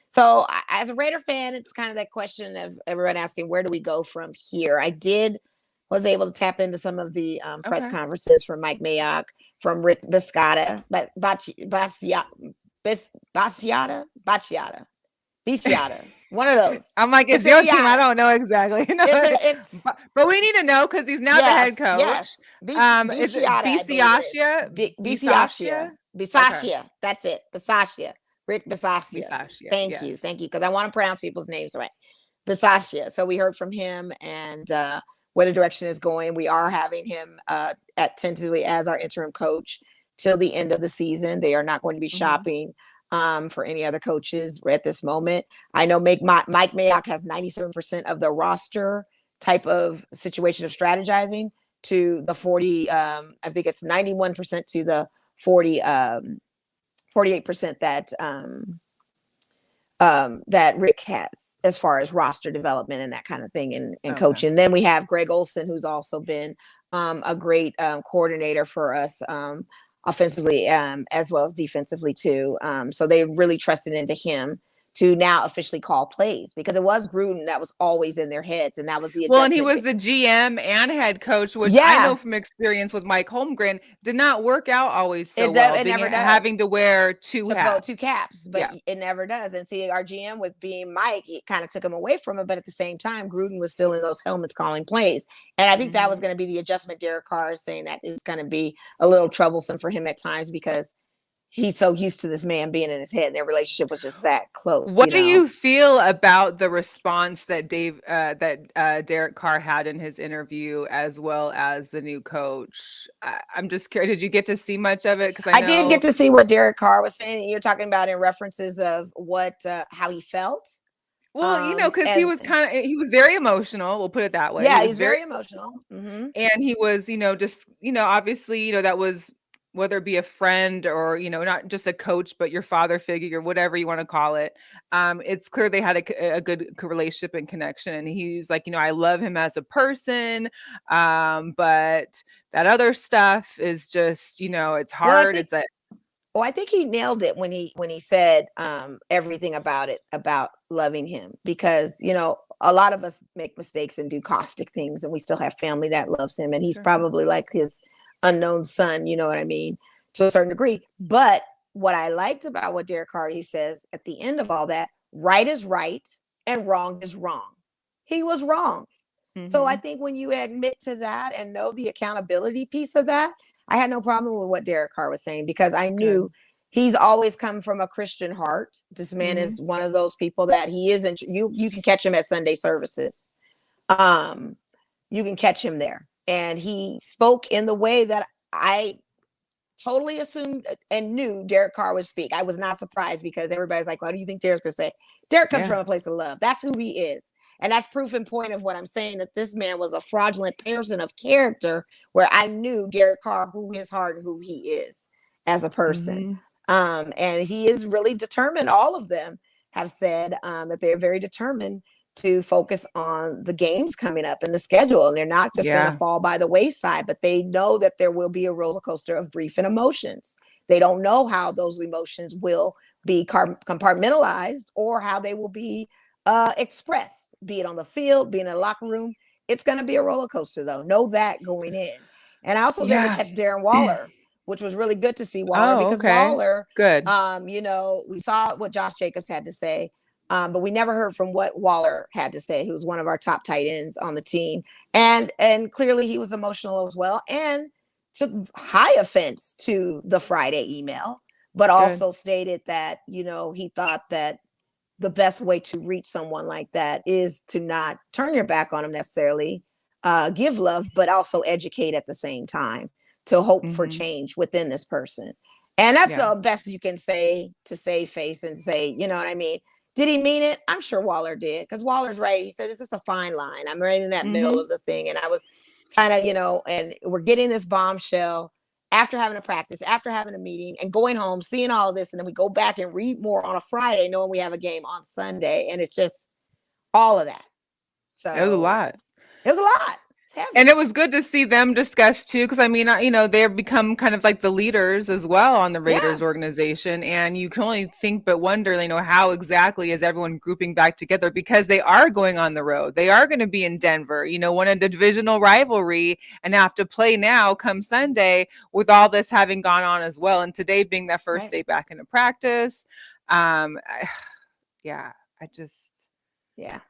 So as a Raider fan, it's kind of that question of everyone asking, where do we go from here? I was able to tap into some of the press conferences from Mike Mayock, from Rick Biscotta, Bacciata. Biciata. One of those. I'm like, it's your team. I don't know exactly. But we need to know because he's now the head coach. Yes. Is it Bisaccia? Bisaccia. That's it. Bisaccia. Rick Bisaccia. Thank you. Because I want to pronounce people's names right. Bisaccia. So we heard from him and where the direction is going. We are having him tentatively as our interim coach till the end of the season. They are not going to be shopping for any other coaches at this moment. I know Mike Mayock has 97% of the roster type of situation of strategizing to the 40. I think it's 91% to the 48% that Rick has as far as roster development and that kind of thing and coaching. Then we have Greg Olson, who's also been a great coordinator for us offensively as well as defensively too. So they really trusted into him to now officially call plays because it was Gruden that was always in their heads. And that was the adjustment. And he was the GM and head coach, which I know from experience with Mike Holmgren did not work out always so well. It never does. Having to wear two caps, but it never does. And see, our GM with being Mike, it kind of took him away from it. But at the same time, Gruden was still in those helmets calling plays. And I think that was going to be the adjustment. Derek Carr is saying that is going to be a little troublesome for him at times because he's so used to this man being in his head and their relationship was just that close. What do you feel about the response that Derek Carr had in his interview as well as the new coach? I'm just curious. Did you get to see much of it? Because I did get to see what Derek Carr was saying. You're talking about in references of how he felt. Well, because he was very emotional. We'll put it that way. Yeah, he's very emotional. Mm-hmm. And he was, obviously, that was, whether it be a friend or, not just a coach, but your father figure or whatever you want to call it. It's clear they had a good relationship and connection. And he's like, I love him as a person. But that other stuff is just, it's hard. I think he nailed it when he said everything about loving him, because, a lot of us make mistakes and do caustic things and we still have family that loves him. And he's probably like his unknown son, you know what I mean, to a certain degree. But what I liked about what Derek Carr, he says at the end of all that, right is right and wrong is wrong. He was wrong. Mm-hmm. So I think when you admit to that and know the accountability piece of that, I had no problem with what Derek Carr was saying because I knew he's always come from a Christian heart. This man is one of those people that he isn't. You can catch him at Sunday services. You can catch him there. And he spoke in the way that I totally assumed and knew Derek Carr would speak. I was not surprised because everybody's like, what do you think Derek's going to say? Derek comes from a place of love. That's who he is. And that's proof and point of what I'm saying, that this man was a fraudulent person of character where I knew Derek Carr, who his heart and who he is as a person. And he is really determined. All of them have said that they're very determined to focus on the games coming up and the schedule. And they're not just going to fall by the wayside, but they know that there will be a roller coaster of grief and emotions. They don't know how those emotions will be compartmentalized or how they will be expressed, be it on the field, be in a locker room. It's going to be a roller coaster though. Know that going in. And I also did catch Darren Waller, which was really good to see Waller because Waller, we saw what Josh Jacobs had to say. But we never heard from what Waller had to say, who was one of our top tight ends on the team. And clearly he was emotional as well and took high offense to the Friday email, but also stated that, he thought that the best way to reach someone like that is to not turn your back on them necessarily, give love, but also educate at the same time to hope for change within this person. And that's the best you can say to save face and say, you know what I mean? Did he mean it? I'm sure Waller did, because Waller's right. He said, this is a fine line. I'm right in that middle of the thing. And I was kind of, and we're getting this bombshell after having a practice, after having a meeting and going home, seeing all of this. And then we go back and read more on a Friday, knowing we have a game on Sunday. And it's just all of that. So it was a lot. It was a lot. And it was good to see them discuss too, because they've become kind of like the leaders as well on the Raiders organization, and you can only think but wonder, how exactly is everyone grouping back together, because they are going on the road. They are going to be in Denver, one of the divisional rivalry, and have to play now come Sunday with all this having gone on as well, and today being that first day back into practice. I just, yeah.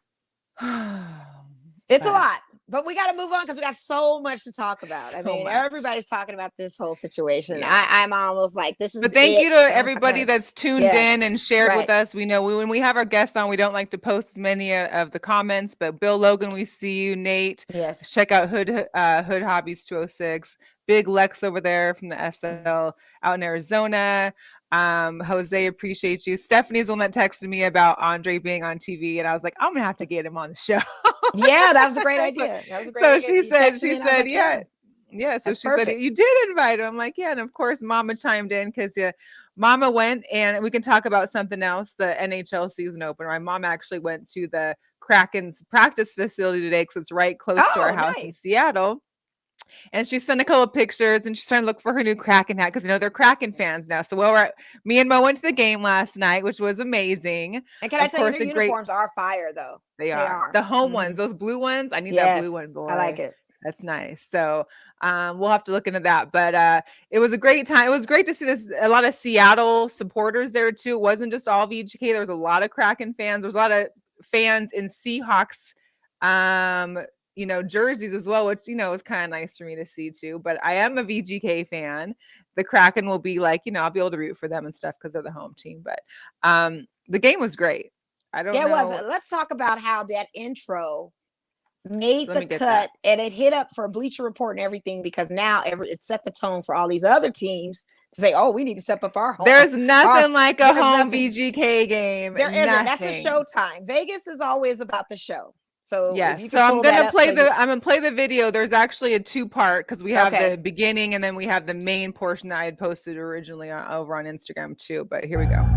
It's a lot, but we got to move on because we got so much to talk about. I mean, everybody's talking about this whole situation. Yeah. I'm almost like, this is. But thank you to everybody that's tuned in and shared with us. We know when we have our guests on, we don't like to post many of the comments. But Bill Logan, we see you. Nate, yes. Check out Hood Hobbies 206. Big Lex over there from the SL out in Arizona. Jose, appreciate you. Stephanie's the one that texted me about Andre being on TV, and I was like, I'm gonna have to get him on the show. Yeah, that was a great idea. That was a great idea. So she said, yeah. Yeah, so That's she perfect. said, you did invite him. I'm like, yeah. And of course, Mama chimed in because Mama went, and we can talk about something else, the NHL season opener. My mom actually went to the Kraken's practice facility today because it's right close to our house in Seattle. And she sent a couple of pictures, and she's trying to look for her new Kraken hat because they're Kraken fans now. So me and Mo went to the game last night, which was amazing. And can I tell you, their uniforms are fire though. They are. The home ones, those blue ones. I need that blue one, boy. I like it. That's nice. So we'll have to look into that. But it was a great time. It was great to see a lot of Seattle supporters there too. It wasn't just all VGK. There was a lot of Kraken fans. There's a lot of fans in Seahawks jerseys as well, which was kind of nice for me to see too. But I am a VGK fan. The Kraken will be like, I'll be able to root for them and stuff because they're the home team. But the game was great. I don't know. It was. Let's talk about how that intro made the cut, and it hit up for Bleacher Report and everything, because now it set the tone for all these other teams to say, oh, we need to step up our home. There's nothing like a home VGK game. There isn't. That's a showtime. Vegas is always about the show. So yes, so I'm gonna play the video. There's actually a 2-part because we have the beginning and then we have the main portion that I had posted originally over on Instagram too. But here we go.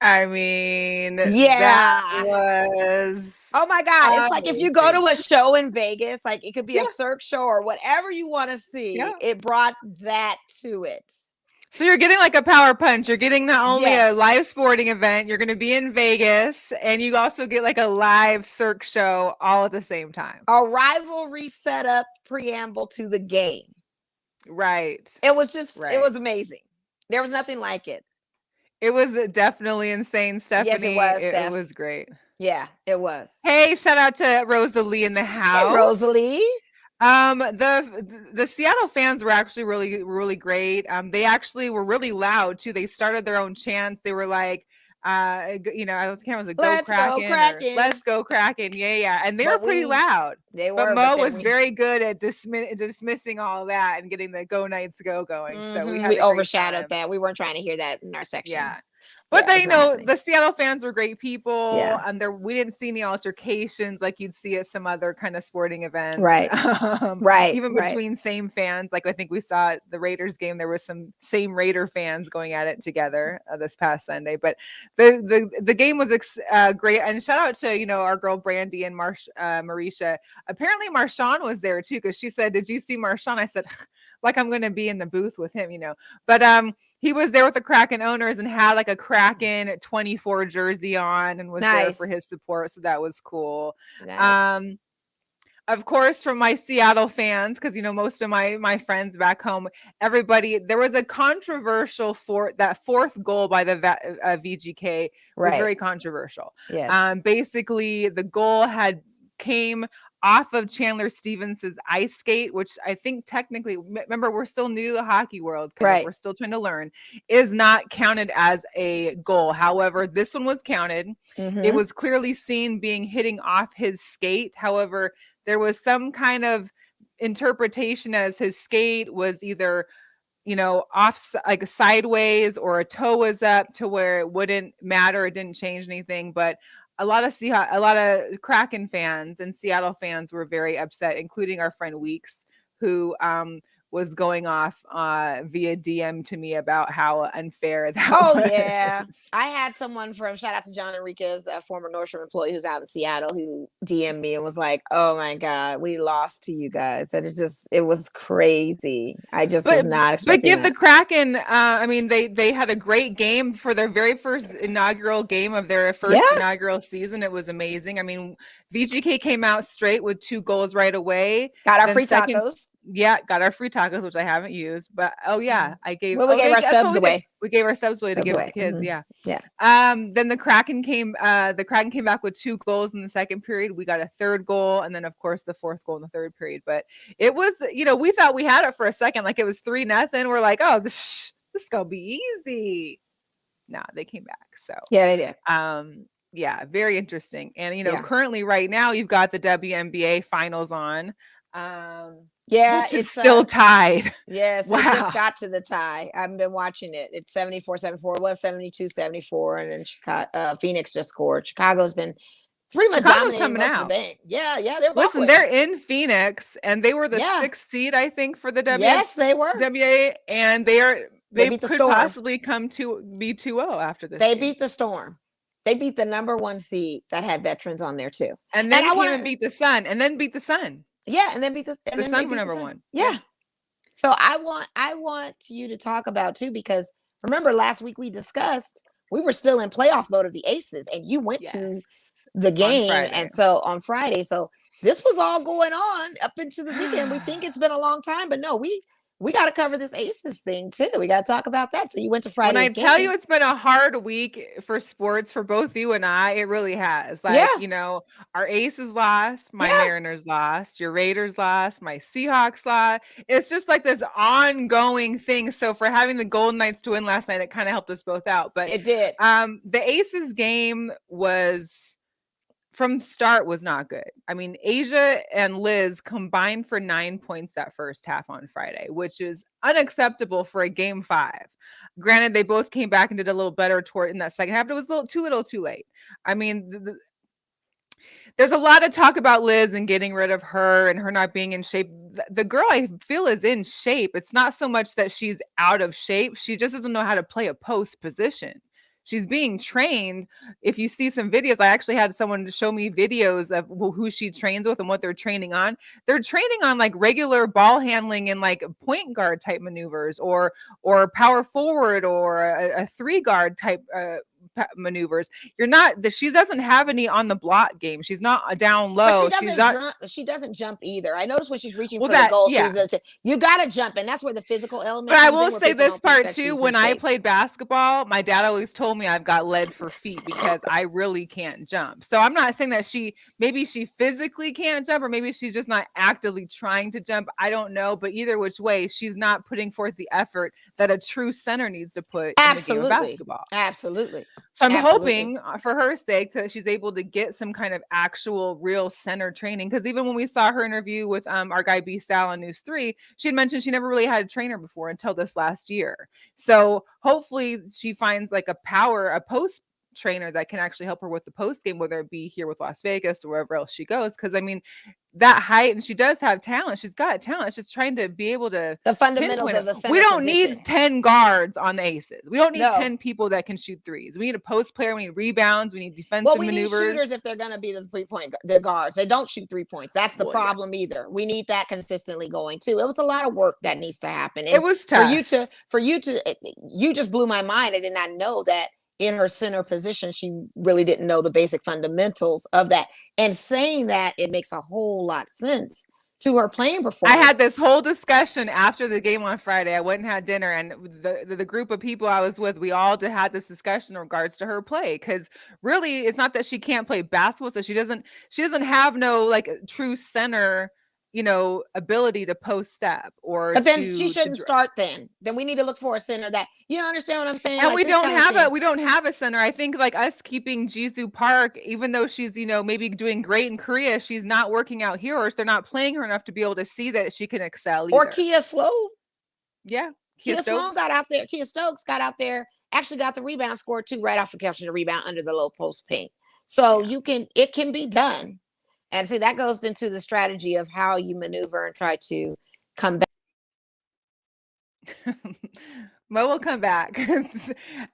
I mean, that was, oh my God. It's like if you go to a show in Vegas, like it could be a Cirque show or whatever you want to see, it brought that to it. So you're getting like a power punch. You're getting not only a live sporting event, you're going to be in Vegas, and you also get like a live Cirque show all at the same time. A rivalry setup preamble to the game. Right. It was just, it was amazing. There was nothing like it. It was definitely insane, Stephanie. Yes, it was. It was great. Yeah, it was. Hey, shout out to Rosalie in the house. Hey, Rosalie. The Seattle fans were actually really, really great. They actually were really loud too. They started their own chants. They were like, I was like, go Kraken. Let's go Kraken. Yeah. And they were pretty loud. They were. But Mo was very good at dismissing all of that and getting the go Knights go going. So we overshadowed that. We weren't trying to hear that in our section. Yeah. But Yeah, they, it's not happening. the Seattle fans were great people. Yeah. And we didn't see any altercations like you'd see at some other kind of sporting events. Right. Right. Even right. between same fans. Like I think we saw at the Raiders game, there was some same Raider fans going at it together this past Sunday. But the game was great. And shout out to, our girl Brandy and Marisha. Apparently Marshawn was there too, because she said, "Did you see Marshawn?" I said, like I'm going to be in the booth with him, But he was there with the Kraken owners and had like a Kraken 24 jersey on and was there for his support. So that was cool. Nice. Of course, from my Seattle fans, because most of my friends back home, everybody, there was a controversial that fourth goal by the VGK was very controversial. Yes. Basically, the goal came off of Chandler Stevens's ice skate, which I think technically, remember, we're still new to the hockey world. We're still trying to learn, is not counted as a goal. However, this one was counted. Mm-hmm. It was clearly seen hitting off his skate. However, there was some kind of interpretation as his skate was either, off like sideways or a toe was up to where it wouldn't matter. It didn't change anything, but a lot of Kraken fans and Seattle fans were very upset, including our friend Weeks, who was going off via DM to me about how unfair that was. Oh, yeah. I had someone shout out to John Enriquez, a former Nordstrom employee who's out in Seattle, who DM'd me and was like, "Oh my God, we lost to you guys." And it was crazy. I just was not expecting But give that. the Kraken, they had a great game for their very first inaugural game of their first inaugural season. It was amazing. VGK came out straight with 2 goals right away. Got our free tacos. Yeah, got our free tacos, which I haven't used, but I gave. Well, we gave our subs away. We gave our subs away to give the kids. Mm-hmm. Yeah. Then the Kraken came back with 2 goals in the second period. We got a third goal, and then of course the fourth goal in the third period. But it was, we thought we had it for a second, like it was 3-0. We're like, oh, this is gonna be easy. Nah, they came back. So yeah, they did. Yeah, very interesting. And currently right now you've got the WNBA finals on. It's still tied. Yes, wow. It just got to the tie. I've been watching it. It's 74-74. It was 72-74, and then Phoenix just scored. Chicago's been pretty much dominating coming out. Yeah, they're they're in Phoenix, and they were the 6th seed, I think, for the WNBA. Yes, they were. WNBA, and they could possibly come to be 2-0 after this. They beat the Storm. They beat the number 1 seed that had veterans on there too, and then beat the Sun, and then beat the Sun. Yeah, and then beat the Sun were number 1. Yeah. So I want you to talk about too, because remember last week we discussed we were still in playoff mode of the Aces, and you went to the game, and so on Friday. So this was all going on up into this weekend. We think it's been a long time, but no, we got to cover this Aces thing too. We got to talk about that. So you went to Friday. When I tell you it's been a hard week for sports for both you and I, it really has. Our Aces lost, my Mariners lost, your Raiders lost, my Seahawks lost. It's just like this ongoing thing. So for having the Golden Knights to win last night, it kind of helped us both out. But it did. The Aces game from start was not good. Asia and Liz combined for 9 points that first half on Friday, which is unacceptable for a game 5. Granted, they both came back and did a little better in that second half, but it was a little too late. There's a lot of talk about Liz and getting rid of her and her not being in shape. The girl, I feel, is in shape. It's not so much that she's out of shape. She just doesn't know how to play a post position. She's being trained. If you see some videos, I actually had someone show me videos of who she trains with and what they're training on. They're training on like regular ball handling and like point guard type maneuvers or power forward or a 3-guard type maneuvers. She doesn't have any on the block game. She's not down low. She doesn't jump either. I noticed when she's reaching for the goal, you got to jump, and that's where the physical element. But I will say this part too. When I played basketball, my dad always told me I've got lead for feet because I really can't jump. So I'm not saying that maybe she physically can't jump, or maybe she's just not actively trying to jump. I don't know, but either which way, she's not putting forth the effort that a true center needs to put in the game of basketball. Absolutely. So I'm Absolutely. hoping for her sake that she's able to get some kind of actual real center training. Because even when we saw her interview with our guy B Sal on News 3, she had mentioned she never really had a trainer before until this last year. So hopefully she finds like a post trainer that can actually help her with the post game, whether it be here with Las Vegas or wherever else she goes. Because I mean, that height, and she does have talent. She's got talent. It's just trying to be able to The fundamentals pinpoint of it. the center We don't position. need 10 guards on the Aces. We don't need No. 10 people that can shoot threes. We need a post player. We need rebounds. We need defensive Well, we maneuvers. need shooters if they're going to be the guards. They don't shoot 3 points. That's the problem either. We need that consistently going too. It was a lot of work that needs to happen. And it was tough. You just blew my mind. I did not know that in her center position, she really didn't know the basic fundamentals of that. And saying that, it makes a whole lot of sense to her playing performance. I had this whole discussion after the game on Friday. I went and had dinner, and the group of people I was with, we all had this discussion in regards to her play. Because really, it's not that she can't play basketball, so she doesn't have no like true center, ability to post step or. But then she shouldn't start. Then we need to look for a center that understand what I'm saying. And we don't have a center. I think like us keeping Jisoo Park, even though she's maybe doing great in Korea, she's not working out here, or they're not playing her enough to be able to see that she can excel. Either. Or Kia Slow. Yeah, Kia Slow got out there. Kia Stokes got out there. Actually got the rebound, scored 2 right off the catch and the rebound under the low post paint. So it can be done. And see, that goes into the strategy of how you maneuver and try to come back. Mo will come back.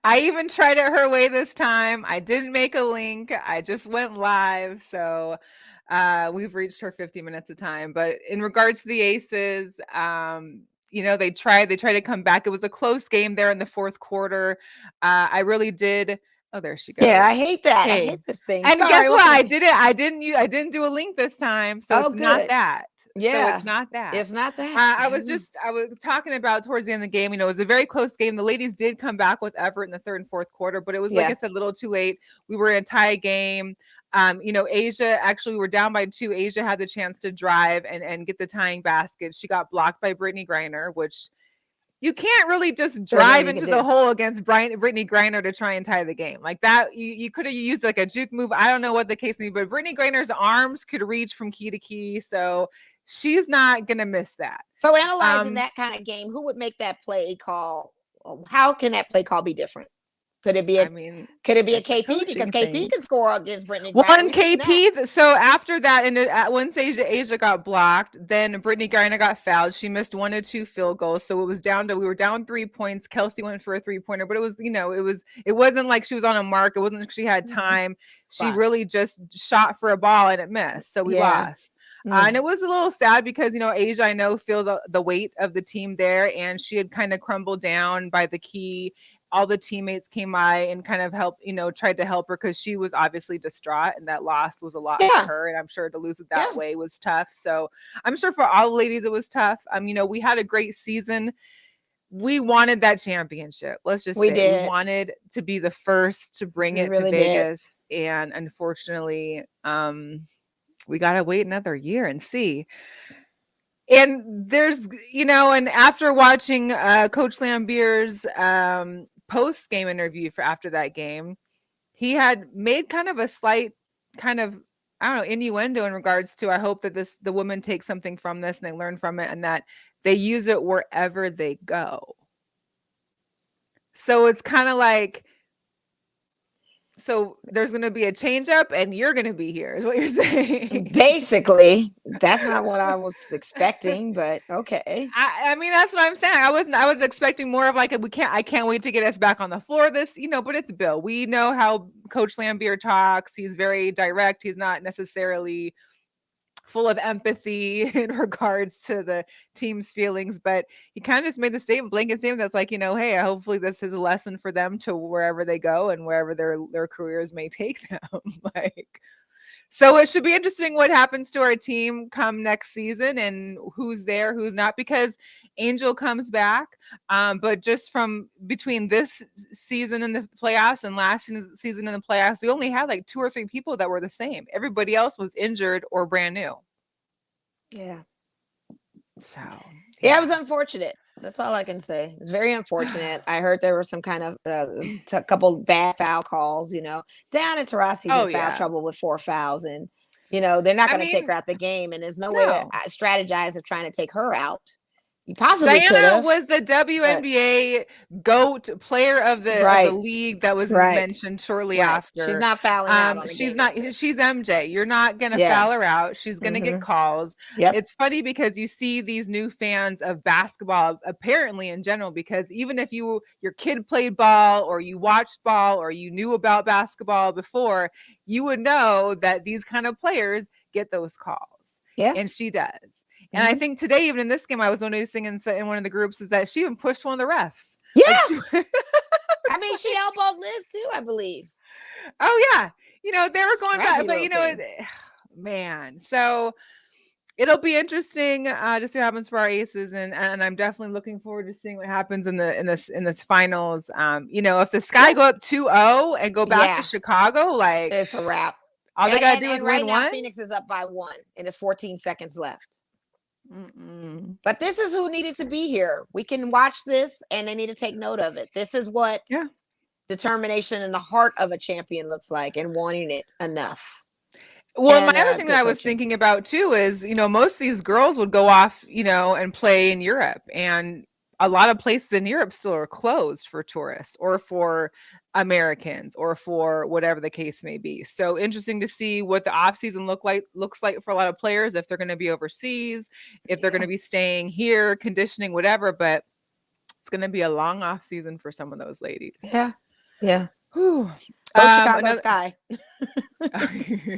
I even tried it her way this time. I didn't make a link. I just went live. So we've reached her 50 minutes of time. But in regards to the Aces, they tried to come back. It was a close game there in the fourth quarter. I really did. Oh, there she goes. Yeah, I hate that. Hey. I hate this thing. And guess what? I didn't do a link this time. So it's not that. Yeah. So it's not that. It's not that. I was talking about towards the end of the game, it was a very close game. The ladies did come back with Everett in the third and fourth quarter, but it was, like I said, a little too late. We were in a tie game. Asia, actually, we were down by 2. Asia had the chance to drive and get the tying basket. She got blocked by Brittany Griner, which you can't really just drive into the hole against Brittany Griner to try and tie the game like that. You could have used like a juke move. I don't know what the case may be, but Brittany Griner's arms could reach from key to key. So she's not going to miss that. So analyzing that kind of game, who would make that play call? How can that play call be different? Could it be a KP? Because KP can score against Brittany Griner. One KP. So after that, once Asia got blocked, then Brittany Griner got fouled. She missed 1 or 2 field goals. So it was we were down 3 points. Kelsey went for a 3-pointer, but it was, it wasn't like she was on a mark. It wasn't like she had time. She really just shot for a ball and it missed. So we lost. And it was a little sad because, Asia, I know, feels the weight of the team there, and she had kind of crumbled down by the key. All the teammates came by and kind of helped, tried to help her because she was obviously distraught, and that loss was a lot for her. And I'm sure to lose it that way was tough. So I'm sure for all the ladies, it was tough. We had a great season. We wanted that championship. Let's just say we wanted to be the first to bring it to Vegas. And unfortunately, we got to wait another year and see. And there's, and after watching Coach Lambier's post game interview after that game, he had made kind of a slight innuendo in regards to, I hope that the women take something from this and they learn from it and that they use it wherever they go. So it's kind of like, so there's going to be a change up and you're going to be here is what you're saying. Basically, that's not what I was expecting, but okay. I mean, that's what I'm saying. I was expecting more of like, I can't wait to get us back on the floor but it's Bill. We know how Coach Lambier talks. He's very direct. He's not necessarily full of empathy in regards to the team's feelings, but he kind of just made the blanket statement that's like, hey, hopefully this is a lesson for them to wherever they go and wherever their careers may take them. So it should be interesting what happens to our team come next season and who's there, who's not, because Angel comes back. But just from between this season in the playoffs and last season in the playoffs, we only had like 2 or 3 people that were the same. Everybody else was injured or brand new. Yeah. So yeah, it was unfortunate. That's all I can say. It's very unfortunate. I heard there was some kind of a couple bad foul calls. Down in Taurasi's Oh in foul yeah. trouble with 4 fouls, and they're not I going to take mean, her out the game. And there's no way to no. strategize of trying to take her out. You possibly could Diana have. was the WNBA GOAT player of the Right. league that was Right. mentioned shortly Right. after. She's not fouling out on the She's game not. like this. She's MJ. You're not gonna Yeah. foul her out. She's gonna get calls. Yep. It's funny because you see these new fans of basketball, apparently in general, because even if your kid played ball or you watched ball or you knew about basketball before, you would know that these kind of players get those calls. Yeah. And she does. And I think today, even in this game, I was noticing in one of the groups is that she even pushed one of the refs. Yeah. Like I mean, she elbowed Liz too, I believe. Oh yeah. They were going back, Scrappy but man. So it'll be interesting to see what happens for our aces, and I'm definitely looking forward to seeing what happens in this finals. If the Sky go up 2-0 and go back to Chicago, like it's a wrap. All they gotta do is right win now, one. Phoenix is up by 1, and it's 14 seconds left. Mm-mm. But this is who needed to be here. We can watch this, and they need to take note of it. This is what determination in the heart of a champion looks like, and wanting it enough. Well, my other thing that I was thinking about too is, most of these girls would go off, and play in Europe, and a lot of places in Europe still are closed for tourists or for Americans or for whatever the case may be. So interesting to see what the off season looks like for a lot of players, if they're going to be overseas, if they're going to be staying here, conditioning, whatever. But it's going to be a long off season for some of those ladies. Yeah. Yeah. Whew. Chicago Sky.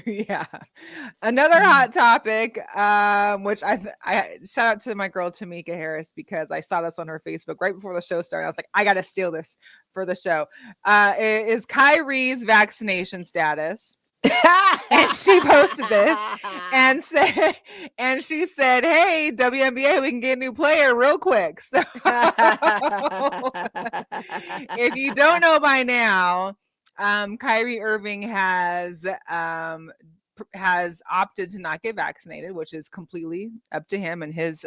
Yeah. Another hot topic, which I shout out to my girl Tamika Harris, because I saw this on her Facebook right before the show started. I was like, I gotta steal this for the show. Is Kyrie's vaccination status. And she posted this and she said, hey, WNBA, we can get a new player real quick. So if you don't know by now, Kyrie Irving has opted to not get vaccinated, which is completely up to him and his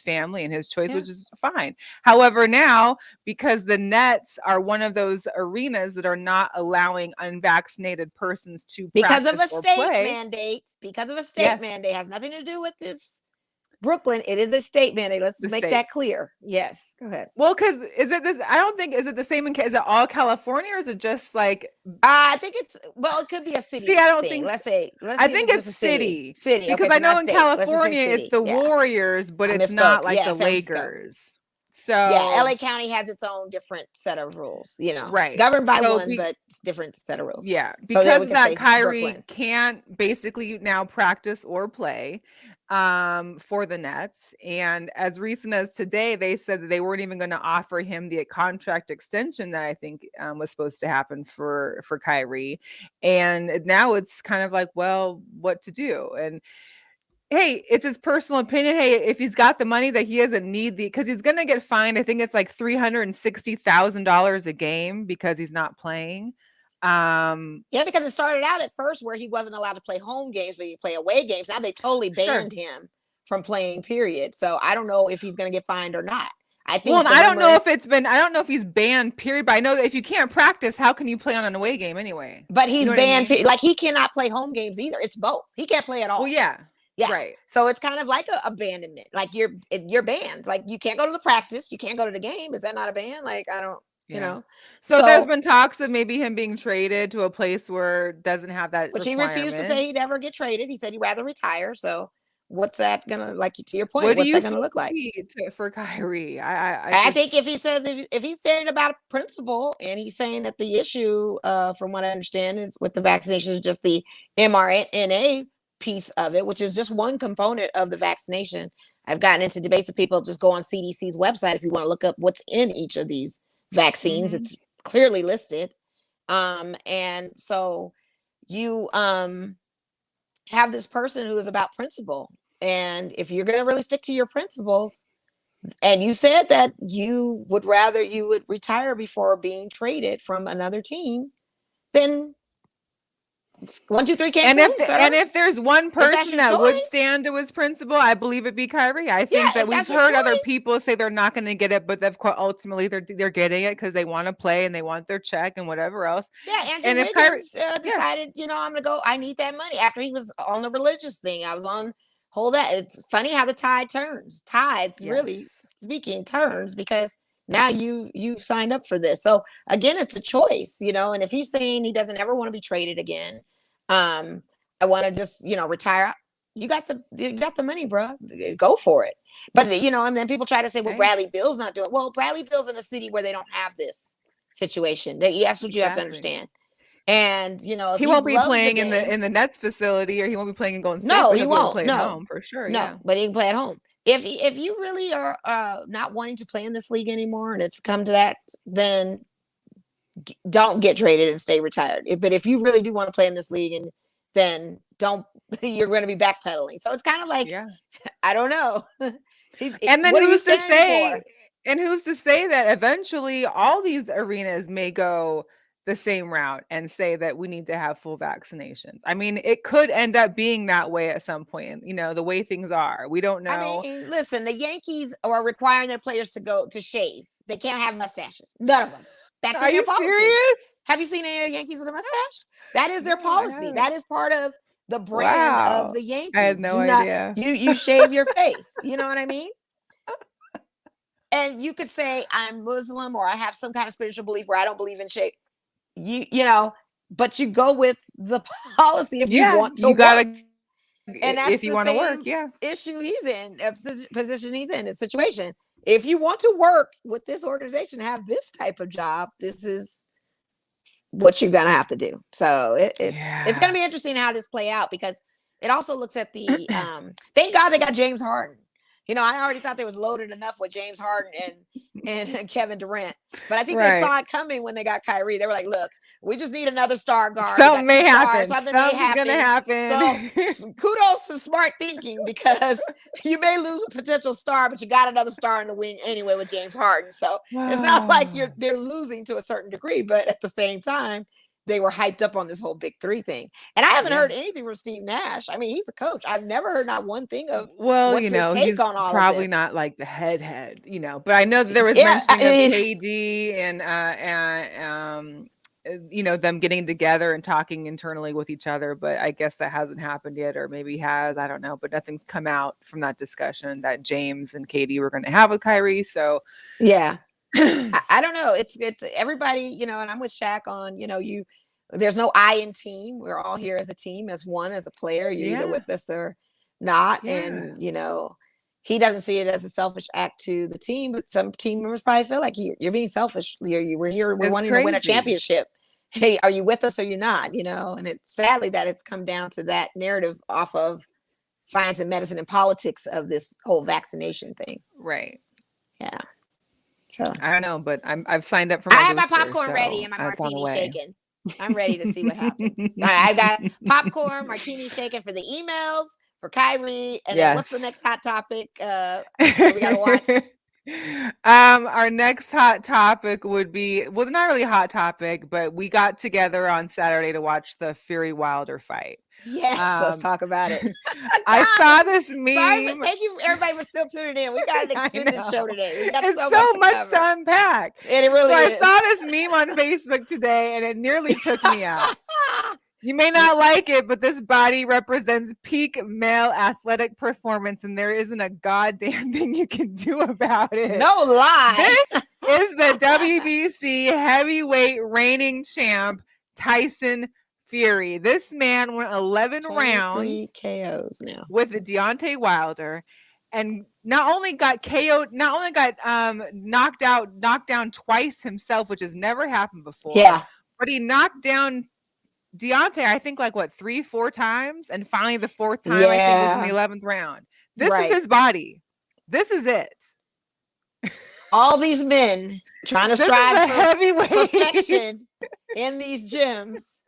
family and his choice, which is fine. However, now, because the Nets are one of those arenas that are not allowing unvaccinated persons to because of a state play, mandate, has nothing to do with this Brooklyn, it is a state mandate. Let's make that clear. Yes, go ahead. Well, because is it the same is it all California, or is it just like I think it could be a city. See, I don't thing. think I think it's city because okay, I know in state. California it's the Warriors, but it's not like the Lakers. So LA County has its own different set of rules, right, governed by but it's different set of rules. Yeah, because that Kyrie can't basically now practice or play for the Nets, and as recent as today, they said that they weren't even going to offer him the contract extension that I think was supposed to happen for Kyrie, and now it's kind of like, well, what to do? And hey, it's his personal opinion. Hey, if he's got the money that he doesn't need because he's going to get fined. I think it's like $360,000 a game because he's not playing. Because it started out at first where he wasn't allowed to play home games, but he play away games. Now they totally banned him from playing, period. So I don't know if he's going to get fined or not. I think. Well, I don't know if he's banned, period. But I know that if you can't practice, how can you play on an away game anyway? But he's banned. I mean? Like he cannot play home games either. It's both. He can't play at all. Well, yeah. Yeah. Right. So it's kind of like a abandonment. Like you're banned. Like you can't go to the practice. You can't go to the game. Is that not a ban? Like I don't. So there's been talks of maybe him being traded to a place where it doesn't have that. Which he refused to say he'd ever get traded. He said he'd rather retire. So what's that gonna like? To your point, what's that gonna look like for Kyrie? I think if he says if he's saying about a principle and he's saying that the issue, from what I understand, is with the vaccination is just the mRNA piece of it, which is just one component of the vaccination. I've gotten into debates with people. Just go on CDC's website if you want to look up what's in each of these vaccines. It's clearly listed. And so you have this person who is about principle. And if you're going to really stick to your principles, and you said that you would retire before being traded from another team, then 1, 2, 3 can't prove, sir. And if there's one person that would choice. stand to his principle, I believe it'd be Kyrie. I think that we've heard other people say they're not going to get it, but ultimately they're getting it because they want to play and they want their check and whatever else. Yeah, Andrew Wiggins decided, I'm going to go. I need that money after he was on the religious thing. I was on hold that. It's funny how the tide turns. Tides, really speaking, turns because now you signed up for this. So again, it's a choice, and if he's saying he doesn't ever want to be traded again, I want to just, retire. You got the money, bro. Go for it. But and then people try to say, well, Bradley Beal's not doing it. Well, Bradley Beal's in a city where they don't have this situation. That's what you have to understand. And if he won't be playing in the Nets facility, or he won't be playing in Golden State. No, he won't play at home for sure. No, but he can play at home. If you really are not wanting to play in this league anymore, and it's come to that, then don't get traded and stay retired. But if you really do want to play in this league, and then don't, you're going to be backpedaling. So it's kind of like, I don't know. And then who's to say? And who's to say that eventually all these arenas may go the same route and say that we need to have full vaccinations? I mean, it could end up being that way at some point, the way things are. We don't know. I mean, listen, the Yankees are requiring their players to shave. They can't have mustaches. None of them. That's in their policy. Serious? Have you seen any Yankees with a mustache? That is their policy. That is part of the brand of the Yankees. I had no idea. You shave your face. You know what I mean? And you could say I'm Muslim or I have some kind of spiritual belief where I don't believe in shave. But you go with the policy if you want to. You gotta, work. And that's if you want to work, issue he's in, a position he's in, a situation. If you want to work with this organization, have this type of job, this is what you're gonna have to do. So it's gonna be interesting how this play out, because it also looks at the thank God they got James Harden. I already thought they was loaded enough with James Harden and Kevin Durant, but I think they saw it coming when they got Kyrie. They were like, look, we just need another star guard. Something may happen. Something's going to happen. So kudos to smart thinking, because you may lose a potential star, but you got another star in the wing anyway with James Harden. So it's not like they're losing to a certain degree, but at the same time, they were hyped up on this whole big three thing. And I haven't heard anything from Steve Nash. I mean, he's a coach. I've never heard not one thing of what's his take he's on all probably of this. not like the head, but I know that there was mentioning of KD and them getting together and talking internally with each other, but I guess that hasn't happened yet, or maybe has, I don't know, but nothing's come out from that discussion that James and KD were going to have with Kyrie. So I don't know. It's everybody, and I'm with Shaq on, there's no I in team. We're all here as a team, as one, as a player. You're either with us or not. And, he doesn't see it as a selfish act to the team, but some team members probably feel like you're being selfish. We're here. We're wanting to win a championship. Hey, are you with us or you're not? And it's sadly that it's come down to that narrative off of science and medicine and politics of this whole vaccination thing. Right. Yeah. So I don't know, but I've signed up for my I have my popcorn ready and my martini shaking. I'm ready to see what happens. I got popcorn, martini shaking for the emails, for Kyrie, and then what's the next hot topic we gotta watch? Our next hot topic would be, well, not really a hot topic, but we got together on Saturday to watch the Fury Wilder fight. Yes, let's talk about it. I saw this meme. Sorry, thank you everybody for still tuning in. We got an extended show today. We got so much to unpack. And it really is. I saw this meme on Facebook today, and it nearly took me out. You may not like it, but this body represents peak male athletic performance, and there isn't a goddamn thing you can do about it. No lie. This is the WBC heavyweight reigning champ, Tyson Fury. This man went 11 rounds KOs now with Deontay Wilder, and not only got KO'd, knocked down twice himself, which has never happened before. Yeah, but he knocked down Deontay, I think 3-4 times, and finally the fourth time, I think, was in the 11th round. This is his body. This is it. All these men trying to strive for heavyweight perfection in these gyms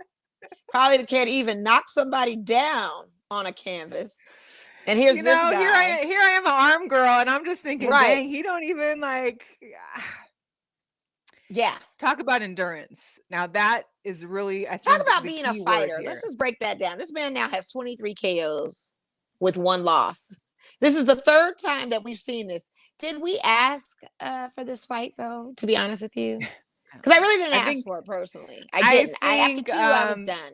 probably can't even knock somebody down on a canvas. And here's this guy. Here I am, an arm girl, and I'm just thinking, dang, he don't even Yeah. Talk about endurance. Now that is really, I Talk think, about the being a key word fighter. here. Let's just break that down. This man now has 23 KOs with 1 loss. This is the 3rd time that we've seen this. Did we ask for this fight, though, to be honest with you? Because I really didn't ask for it personally. I didn't. After 2, I was done.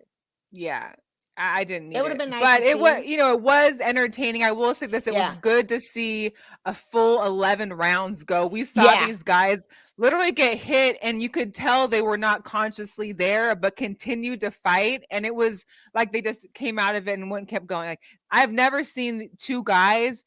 Yeah, I didn't need It would have been nice but to it was, see. it was entertaining. I will say this: it was good to see a full 11 rounds go. We saw these guys literally get hit, and you could tell they were not consciously there, but continued to fight. And it was like they just came out of it and kept going. Like, I've never seen 2 guys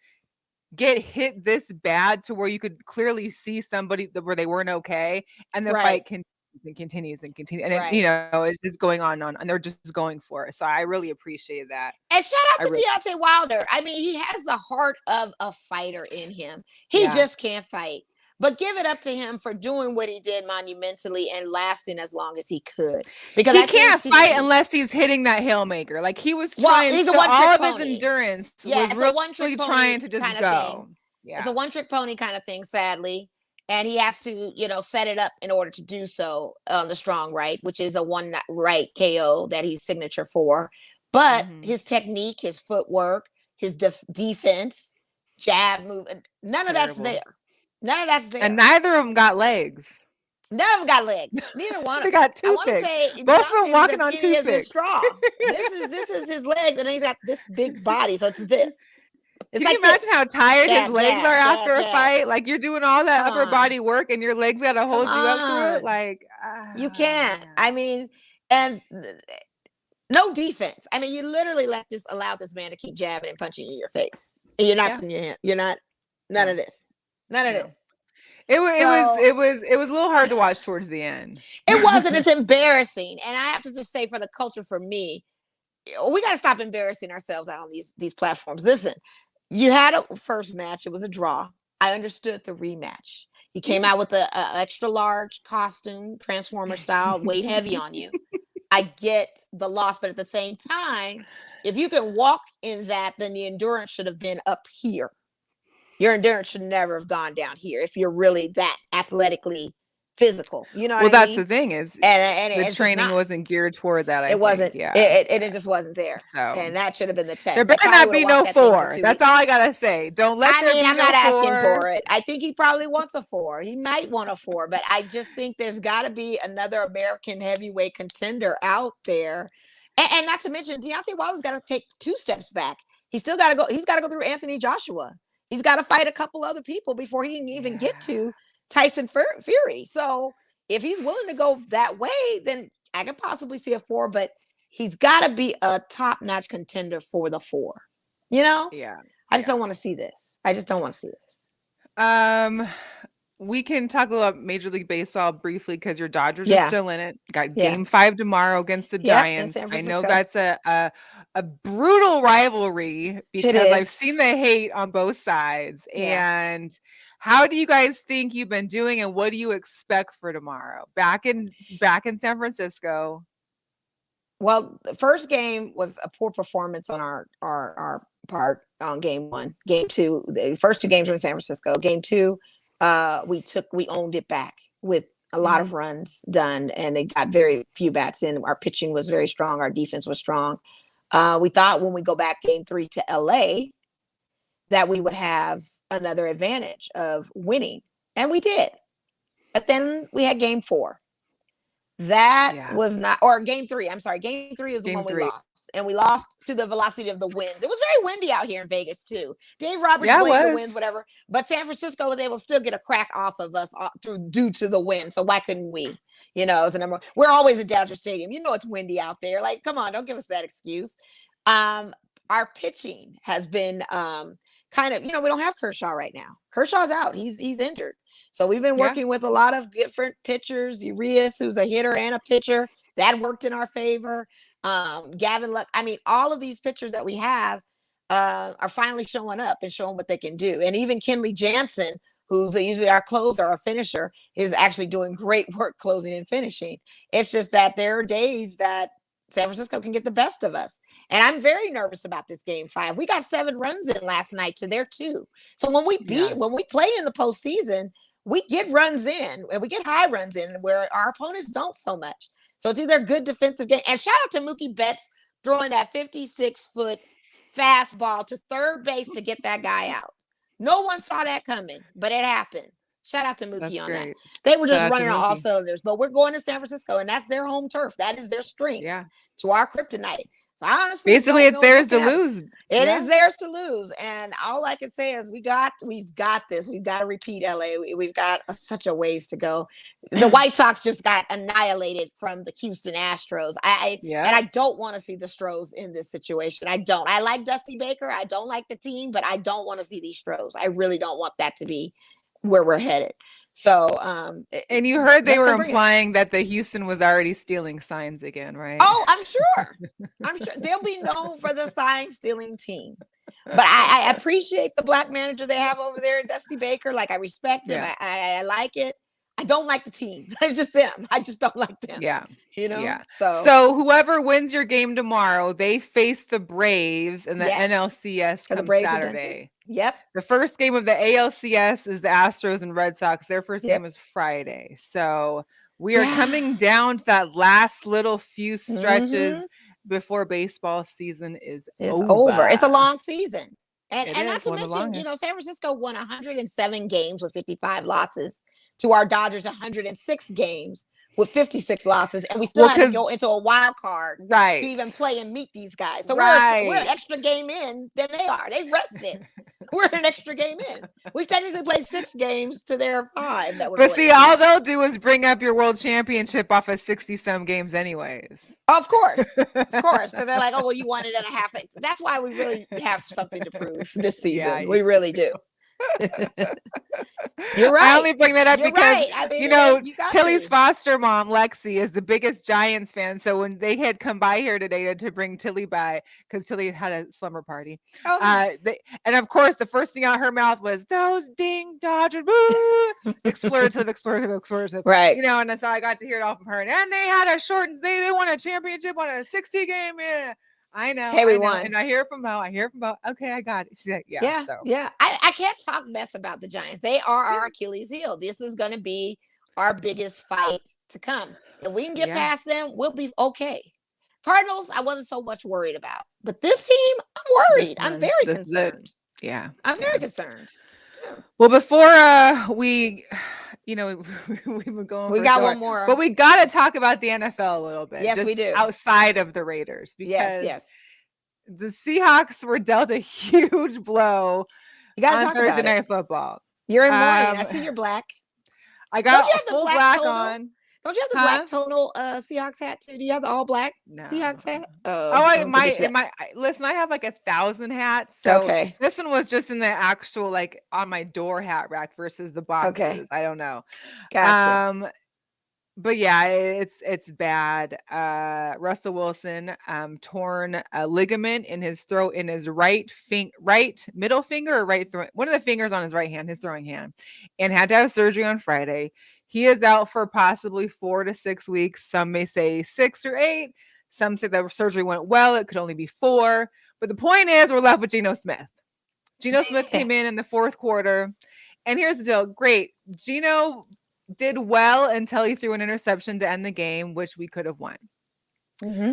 get hit this bad to where you could clearly see somebody where they weren't okay, and the fight continues and it, it's just going on and they're just going for it. So I really appreciate that. And shout out to Deontay Wilder. I mean, he has the heart of a fighter in him. He just can't fight. But give it up to him for doing what he did monumentally and lasting as long as he could. Because he can't fight unless he's hitting that Haymaker. Like, he was trying he's so all of his endurance was really trying to just go. Yeah. It's a one-trick pony kind of thing, sadly. And he has to, set it up in order to do so on the strong right, which is a 1 right KO that he's signature for. But his technique, his footwork, his defense, jab move, none of that's there. None of that's there. And neither of them got legs. None of them got legs. Neither one of them. They got toothpicks. I want to say both of them walking on toothpicks. Straw. This is his legs, and then he's got this big body. So it's this. Can you imagine how tired his legs are after a fight? Like, you're doing all that upper body work, and your legs got to hold you up through it. Like, you can't. I mean, and no defense. I mean, you literally allow this man to keep jabbing and punching in your face, and you're not putting your hand. You're not. None of this. None of this. It was a little hard to watch towards the end. It was, and it's embarrassing. And I have to just say, for the culture, for me, we got to stop embarrassing ourselves out on these platforms. Listen, you had a first match. It was a draw. I understood the rematch. You came out with a extra large costume, Transformer style, weighed heavy on you. I get the loss, but at the same time, if you can walk in that, then the endurance should have been up here. Your endurance should never have gone down here if you're really that athletically physical. You know what I mean? Well, that's the thing is, and the training wasn't geared toward that. It wasn't. Yeah, it just wasn't there. So, and that should have been the test. There better not be no 4. That's all I gotta say. Don't let. I'm not asking for it. I think he probably wants a 4. He might want a 4, but I just think there's got to be another American heavyweight contender out there, and not to mention Deontay Wilder's got to take 2 steps back. He's still got to go. He's got to go through Anthony Joshua. He's got to fight a couple other people before he can even get to Tyson Fury. So if he's willing to go that way, then I could possibly see a 4, but he's got to be a top-notch contender for the 4. Yeah. I just don't want to see this. I just don't want to see this. We can talk about Major League Baseball briefly because your Dodgers are still in it. Got Game 5 tomorrow against the Giants. I know that's a brutal rivalry because I've seen the hate on both sides. Yeah. And how do you guys think you've been doing, and what do you expect for tomorrow? Back in San Francisco. Well, the first game was a poor performance on our part on Game 1. Game 2, the first 2 games were in San Francisco. Game 2. We owned it back with a lot of runs done, and they got very few bats in. Our pitching was very strong. Our defense was strong. We thought when we go back Game 3 to LA that we would have another advantage of winning, and we did. But then we had Game 4. That was not, or Game 3. I'm sorry. Game 3 is the one we lost, and we lost to the velocity of the winds. It was very windy out here in Vegas too. Dave Roberts blamed the winds, whatever. But San Francisco was able to still get a crack off of us due to the wind. So why couldn't we? As a number. We're always at Dodger Stadium. It's windy out there. Like, come on, don't give us that excuse. Our pitching has been kind of, we don't have Kershaw right now. Kershaw's out. He's injured. So we've been working with a lot of different pitchers. Urias, who's a hitter and a pitcher, that worked in our favor. Gavin Luck. I mean, all of these pitchers that we have are finally showing up and showing what they can do. And even Kenley Jansen, who's usually our closer or finisher, is actually doing great work closing and finishing. It's just that there are days that San Francisco can get the best of us. And I'm very nervous about this Game 5. We got 7 runs in last night to their 2. So when we play in the postseason, we get runs in and we get high runs in where our opponents don't so much. So it's either a good defensive game. And shout out to Mookie Betts throwing that 56-foot fastball to third base to get that guy out. No one saw that coming, but it happened. Shout out to Mookie on that. They were just running on all cylinders, but we're going to San Francisco, and that's their home turf. That is their strength to our kryptonite. So I honestly, basically, it's theirs to lose. It is theirs to lose, and all I can say is we've got this. We've got to repeat, LA. We've got such a ways to go. The White Sox just got annihilated from the Houston Astros. And I don't want to see the Stros in this situation. I don't. I like Dusty Baker. I don't like the team, but I don't want to see these Stros. I really don't want that to be where we're headed. So, and you heard they were implying that the Houston was already stealing signs again, right? Oh, I'm sure. They'll be known for the sign stealing team. But I appreciate the black manager they have over there, Dusty Baker. Like, I respect him. I like it. I don't like the team. It's just them. I just don't like them. Yeah. You know? Yeah. So whoever wins your game tomorrow, they face the Braves in the NLCS come Saturday. Yep. The first game of the ALCS is the Astros and Red Sox. Their first game is Friday. So we are coming down to that last little few stretches before baseball season is over. It's a long season. And not to mention, San Francisco won 107 games with 55 losses to our Dodgers 106 games with 56 losses, and we still had to go into a wild card to even play and meet these guys. So we're an extra game in than they are. They rested. We're an extra game in. We've technically played 6 games to their 5 that we're But see, all they'll do is bring up your world championship off of 60-some games anyways. Of course. Because they're like, oh, well, you won it at a half. That's why we really have something to prove this season. We really do. You're right. I only bring that up because Tilly's foster mom Lexi is the biggest Giants fan. So when they had come by here today to bring Tilly by, because Tilly had a slumber party, nice. And of course the first thing out her mouth was those ding Dodgers, explorative, right? And so I got to hear it all from her. And they had a short. They won a championship on a 60 game. Yeah. I know. Hey, we won. And I hear from Mo. Okay, I got it. She's like, I can't talk mess about the Giants. They are our Achilles heel. This is going to be our biggest fight to come. If we can get past them, we'll be okay. Cardinals, I wasn't so much worried about. But this team, I'm worried. I'm very concerned. I'm very concerned. Well, before we've been going. We got one more, but we got to talk about the NFL a little bit. Yes, we do. Outside of the Raiders, because the Seahawks were dealt a huge blow on Thursday Night Football. You're in mourning. I see you're black. I got a full black on. Don't you have the black tonal Seahawks hat too? Do you have the all black Seahawks hat? Listen, I have like 1,000 hats. So this one was just in the actual, like on my door hat rack versus the boxes. Okay. I don't know. Gotcha. But yeah, it's bad. Russell Wilson torn a ligament in his throat, in his right middle finger or one of the fingers on his right hand, his throwing hand, and had to have surgery on Friday. He is out for possibly 4 to 6 weeks. Some may say 6 or 8. Some say the surgery went well. It could only be 4. But the point is, we're left with Geno Smith. Geno Smith came in the fourth quarter. And here's the deal. Great. Geno did well until he threw an interception to end the game, which we could have won. Mm-hmm.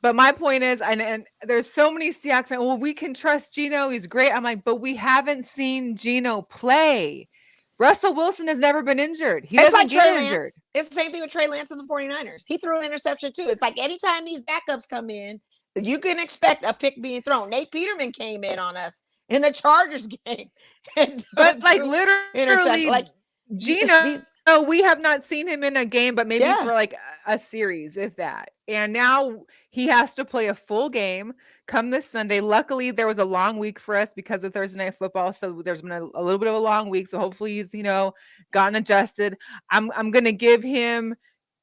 But my point is, and there's so many Seahawks fans, well, we can trust Geno. He's great. I'm like, but we haven't seen Geno play. Russell Wilson has never been injured. It's like Trey Lance. It's the same thing with Trey Lance and the 49ers. He threw an interception too. It's like anytime these backups come in, you can expect a pick being thrown. Nate Peterman came in on us in the Chargers game. But like literally, like Geno, we have not seen him in a game, but maybe for like a series, if that. And now he has to play a full game come this Sunday. Luckily, there was a long week for us because of Thursday Night Football. So there's been a little bit of a long week. So hopefully he's, gotten adjusted. I'm going to give him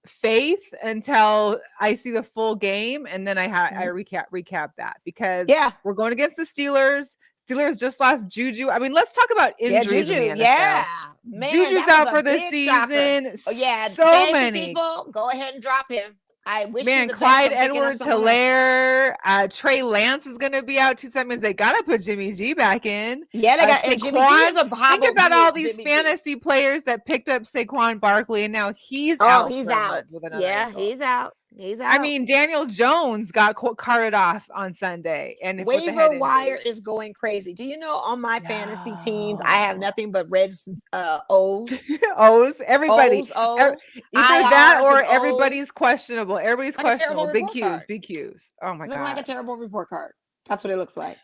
faith until I see the full game. And then I recap that because we're going against the Steelers. Steelers just lost Juju. I mean, let's talk about injuries. Juju. In the NFL. Man, Juju's out for the season. Shocker. Oh, yeah. So many people, go ahead and drop him. I wish you Man, the best. Clyde I'm thinking of someone else. Edwards-Helaire, Trey Lance is going to be out too. So that means they got to put Jimmy G back in. Yeah, they got and Jimmy G is a Think hobbled about all these Jimmy G. fantasy players that picked up Saquon Barkley, and now he's Oh, out. he's for a out. month with another Yeah, ankle. he's out. He's out. I mean, Daniel Jones got carted off on Sunday, and with the head waiver injury. wire is going crazy. Do you know on my fantasy teams, I have nothing but Reds, O's, O's, everybody. O's, Either IRs, that or and everybody's O's. questionable. Everybody's Like questionable. Big report Qs, card. big Qs. Oh my Looking god. like a terrible report card. That's what it looks like.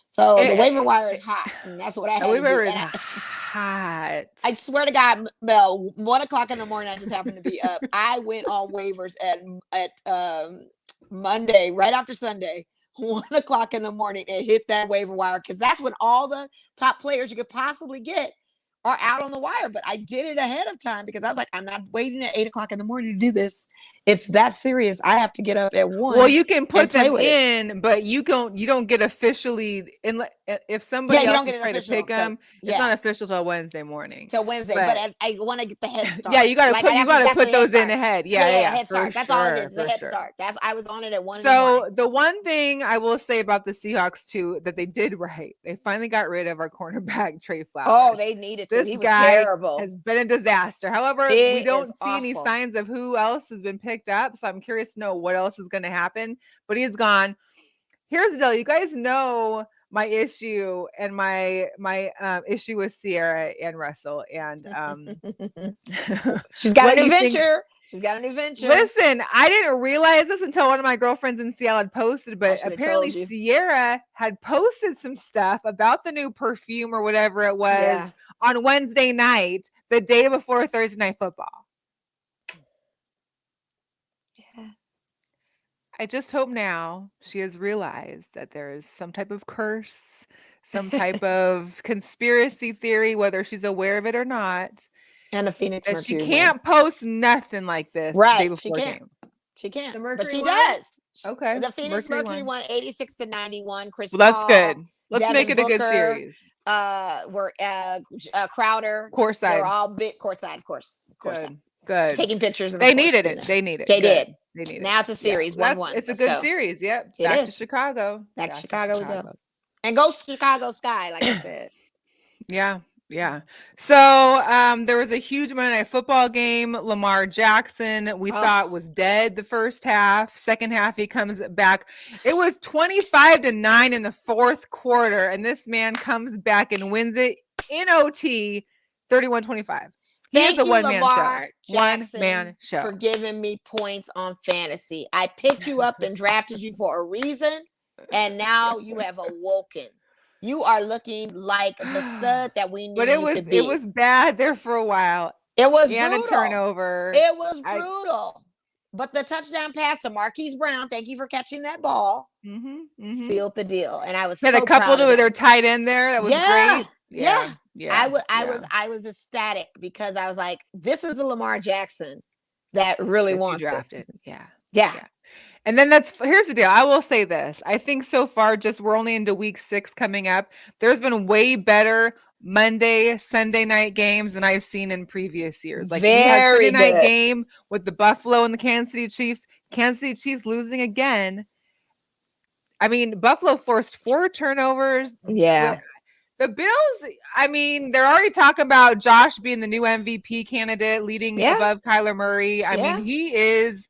So the waiver wire is hot, and that's what I had The to waiver do. is hot. I swear to God, Mel, 1 o'clock in the morning, I just happened to be up. I went on waivers at Monday, right after Sunday, 1 o'clock in the morning, and hit that waiver wire because that's when all the top players you could possibly get are out on the wire. But I did it ahead of time because I was like, I'm not waiting at 8 o'clock in the morning to do this. It's that serious. I have to get up at 1. Well, you can put them in, but you don't get officially if somebody else is trying to pick them. It's not official till Wednesday morning. Till Wednesday, but I want to get the head start. Yeah, you got to put those in ahead. Yeah, head start. That's all it is. The head start. I was on it at 1. So the one thing I will say about the Seahawks too that they did right, they finally got rid of our cornerback Trey Flowers. Oh, they needed to. He was terrible. Has been a disaster. However, we don't see any signs of who else has been picked up. So I'm curious to know what else is going to happen. But he's gone. Here's the deal. You guys know my issue and my issue with Sierra and Russell. And she's got a new venture. She's got a new venture. Listen, I didn't realize this until one of my girlfriends in Seattle had posted, but apparently Sierra had posted some stuff about the new perfume or whatever it was on Wednesday night, the day before Thursday Night Football. Yeah. I just hope now she has realized that there is some type of curse, some type of conspiracy theory, whether she's aware of it or not. And the Phoenix Mercury. She can't post nothing like this right. the day before game. She can't. But she won? does. Okay. The Phoenix Mercury won 86-91. Chris Paul, that's good. Let's Devin make it Booker, a good series. We're Crowder. Courtside. They're all big courtside, of course. Good. Taking pictures. They needed it. They needed it. They did. They needed now it's a series. 1-1. It's a good series. Yep. Back to Chicago. Back to Chicago with them. And go Chicago Sky, like I said. Yeah. So there was a huge Monday Night Football game. Lamar Jackson, we thought was dead the first half. Second half, he comes back. It was 25-9 in the fourth quarter, and this man comes back and wins it in OT, 31-25. Thank you, Lamar Jackson, one-man show. For giving me points on fantasy. I picked you up and drafted you for a reason, and now you have awoken. You are looking like the stud that we knew you could be. It was bad there for a while. It was and brutal. A turnover. It was brutal. But the touchdown pass to Marquise Brown, thank you for catching that ball, sealed the deal. And I was had a couple to their tight end there. That was great. Yeah. I was ecstatic because I was like, this is the Lamar Jackson that really wants drafted. It. Yeah. And then here's the deal. I will say this. I think so far, we're only into week 6 coming up. There's been way better Monday, Sunday night games than I've seen in previous years. Like we had Sunday night game with the Buffalo and the Kansas City Chiefs. Kansas City Chiefs losing again. I mean, Buffalo forced 4 turnovers. Yeah. The Bills, I mean, they're already talking about Josh being the new MVP candidate, leading above Kyler Murray. I mean, he is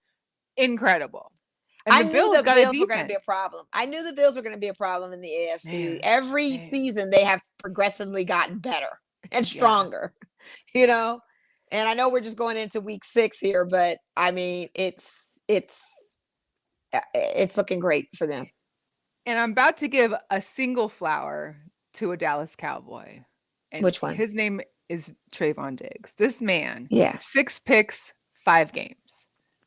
incredible. And I knew the Bills were going to be a problem. I knew the Bills were going to be a problem in the AFC. Every season, they have progressively gotten better and stronger, you know? And I know we're just going into week 6 here, but I mean, it's looking great for them. And I'm about to give a single flower to a Dallas Cowboy. And which one? His name is Trayvon Diggs. This man, 6 picks, 5 games.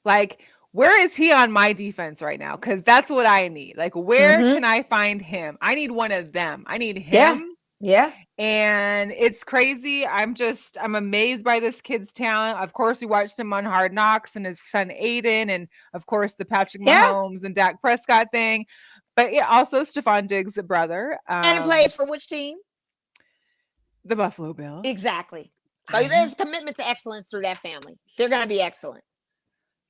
Like, where is he on my defense right now? Because that's what I need. Like, where can I find him? I need one of them. I need him. Yeah. And it's crazy. I'm amazed by this kid's talent. Of course, we watched him on Hard Knocks and his son Aiden, and of course the Patrick Mahomes and Dak Prescott thing. But also Stephon Diggs' brother. And he plays for which team? The Buffalo Bills. Exactly. So there's commitment to excellence through that family. They're going to be excellent.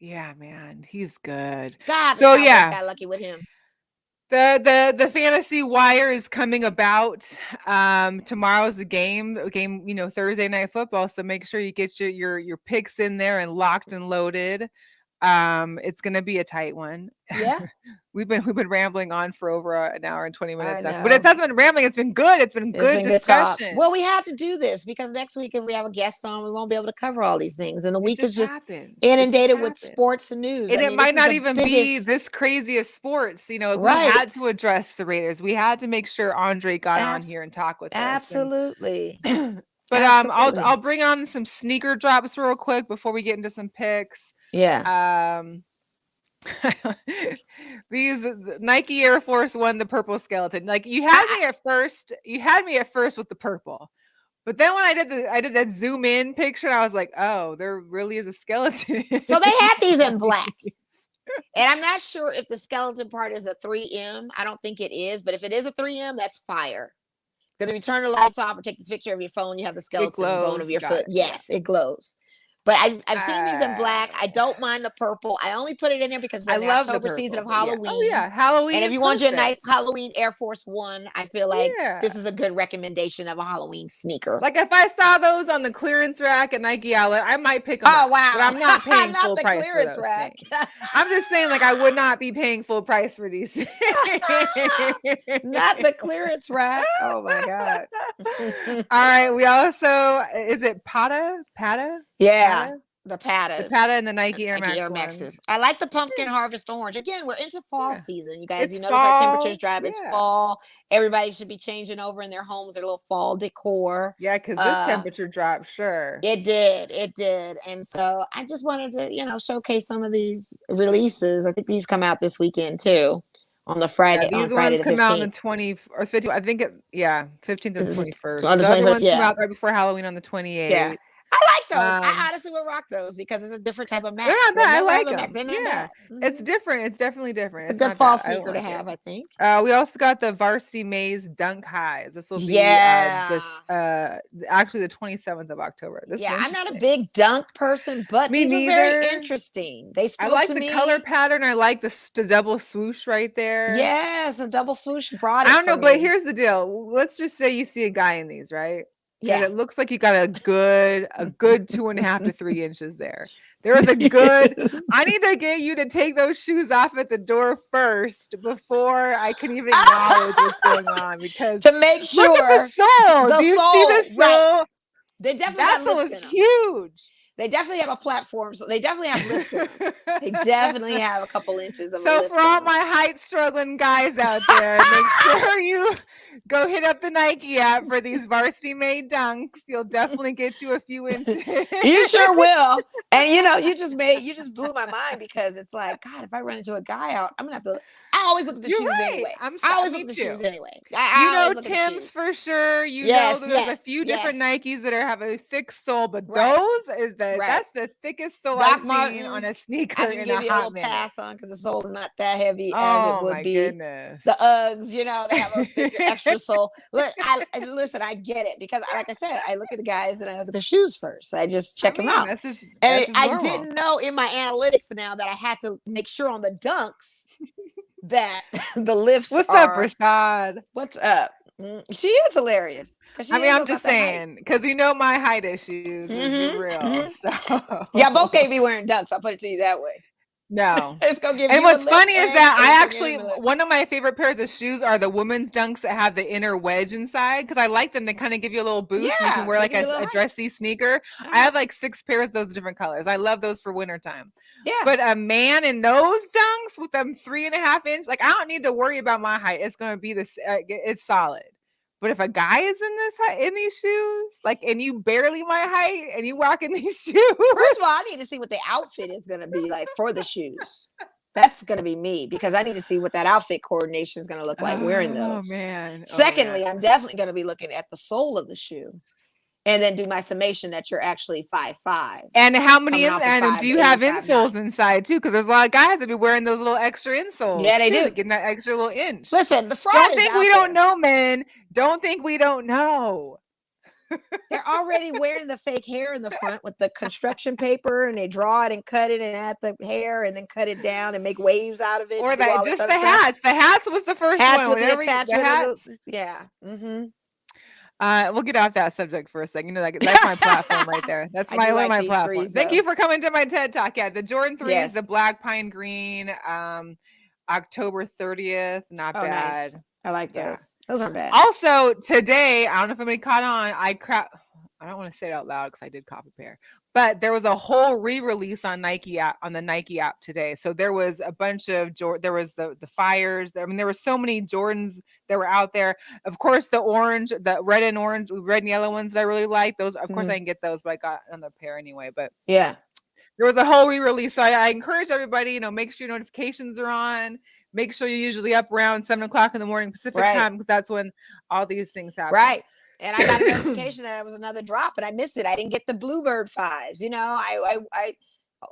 Yeah, man, he's good. God, the So Cowboys yeah, got lucky with him. the fantasy wire is coming about. Tomorrow's the game, Thursday night football. So make sure you get your picks in there and locked and loaded. It's gonna be a tight one. Yeah. we've been rambling on for over an hour and 20 minutes I now, but it know. hasn't been rambling. It's been good. It's been It's good been good talk. discussion. Well, we had to do this because next week, if we have a guest on, we won't be able to cover all these things. And the It week is just just happens. inundated with sports and news. And I it mean, might this is not the even be biggest. this crazy of sports. We had Right. to address the Raiders. We had to make sure Andre got on here and talk with us. Absolutely. But Absolutely. I'll bring on some sneaker drops real quick before we get into some picks. Yeah. These Nike Air Force One, the purple skeleton. Like you had me at first with the purple. But then when I did that zoom in picture, I was like, oh, there really is a skeleton. So they had these in black. And I'm not sure if the skeleton part is a 3M. I don't think it is. But if it is a 3M, that's fire. Because if you turn the lights off or take the picture of your phone, you have the skeleton bone of your foot. Yes, it glows. But I've seen these in black. I don't mind the purple. I only put it in there because we're in the October season of Halloween. Yeah. Oh yeah, Halloween. And if you want your nice Halloween Air Force One, I feel like this is a good recommendation of a Halloween sneaker. Like if I saw those on the clearance rack at Nike Outlet, I might pick them. Oh wow! But I'm not paying not full the price clearance for those rack. I'm just saying, like I would not be paying full price for these. Not the clearance rack. Oh my god! All right, we also is it Pata? Yeah. Pata? The Patas. The Pata and the Nike Air Maxes. I like the pumpkin harvest orange. Again, we're into fall season. You guys, It's you notice our temperatures fall. drop. It's fall. Everybody should be changing over in their homes, their little fall decor. Yeah, because this temperature drop, sure. It did. And so I just wanted to, showcase some of these releases. I think these come out this weekend too. On the Friday. These ones come out on the 20th or 50th. I think 15th and 21st. On the 21st, other ones come out right before Halloween on the 28th. Yeah. I like those. I honestly will rock those because it's a different type of max. They're not bad. I like them. They're not bad. It's different. It's definitely different. It's a good fall sneaker to have, I think. We also got the Varsity Maze Dunk Highs. This will be actually the 27th of October. I'm not a big dunk person, but these were very interesting. They spoke to me. I like the color pattern. I like the double swoosh right there. Yes, a double swoosh brought it. I don't know, but here's the deal. Let's just say you see a guy in these, right? Yeah, it looks like you got a good 2.5 to 3 inches there. There is a good. I need to get you to take those shoes off at the door first before I can even acknowledge what's going on. Because to make sure look at the sole. Do you see the sole? Right. They definitely that sole is huge. They definitely have a platform, so they definitely have lifts in them. They definitely have a couple inches of a lift. So for all my height struggling guys out there, make sure you go hit up the Nike app for these Varsity Made dunks. You'll definitely get you a few inches. You sure will. And you just blew my mind because it's like, God, if I run into a guy out, I'm gonna have to. I always look at the shoes anyway. I always look at the shoes anyway. Tim's for sure. Know there's a few different Nikes that have a thick sole, but those is that's the thickest sole I've seen on a sneaker. I can give you a little pass on because the sole is not that heavy as it would be. Goodness. The Uggs, they have a thicker, extra sole. Look, listen, I get it because, like I said, I look at the guys and I look at their shoes first. I just check them out. I didn't know in my analytics now that I had to make sure on the dunks that the lifts. What's up, Rashad? What's up? She is hilarious. I'm just saying because my height issues is real. So both can't be wearing dunks. I'll put it to you that way. No, it's gonna give. And what's funny is that I actually one of my favorite pairs of shoes are the women's dunks that have the inner wedge inside because I like them. They kind of give you a little boost. And you can wear like a dressy sneaker. I have like 6 pairs of those different colors. I love those for wintertime. Yeah, but a man in those dunks with them 3.5 inch, like I don't need to worry about my height. It's gonna be this. It's solid. But if a guy is in these shoes, like, and you barely my height, and you walk in these shoes, first of all, I need to see what the outfit is going to be like for the shoes. That's going to be me because I need to see what that outfit coordination is going to look like wearing those. Oh man! Secondly, I'm definitely going to be looking at the sole of the shoe, and then do my summation that you're actually 5'5". And how many? And do you have insoles inside too? Because there's a lot of guys that be wearing those little extra insoles. Yeah, they do. Getting that extra little inch. Listen, the Fridays. Don't think we don't know, men. Don't think we don't know. They're already wearing the fake hair in the front with the construction paper, and they draw it and cut it and add the hair and then cut it down and make waves out of it. Or and do that all this just other the stuff. hats. The hats was the first Hats one. with the attachment. Yeah. Mm-hmm. We'll get off that subject for a second. You know, that's my platform right there. That's my platform. threes, Thank you for coming to my TED Talk. Yeah, the Jordan 3s, Yes. the black pine green, October 30th. Not bad. Nice. I like those. Those aren't bad. Also, today, I don't know if anybody caught on, I don't want to say it out loud because I did cop a pair, but there was a whole re-release on the Nike app today. So there was a bunch of there was the fires. I mean, there were so many Jordans that were out there. Of course, the red and yellow ones that I really like. Those, of course, I can get those, but I got another pair anyway. But yeah, there was a whole re-release. So I encourage everybody, make sure your notifications are on. Make sure you're usually up around 7:00 in the morning Pacific time, because that's when all these things happen. Right. And I got a notification that it was another drop, and I missed it. I didn't get the Bluebird 5s. I